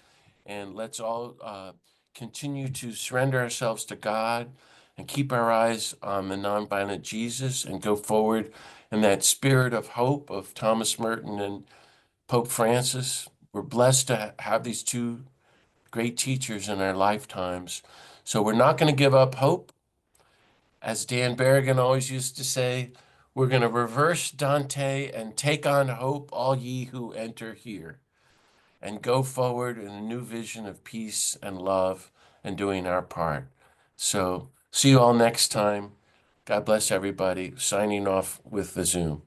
And let's all continue to surrender ourselves to God and keep our eyes on the nonviolent Jesus and go forward in that spirit of hope of Thomas Merton and Pope Francis. We're blessed to have these two great teachers in our lifetimes. So we're not going to give up hope. As Dan Berrigan always used to say, we're going to reverse Dante and take on hope, all ye who enter here, and go forward in a new vision of peace and love and doing our part. So see you all next time. God bless everybody. Signing off with the Zoom.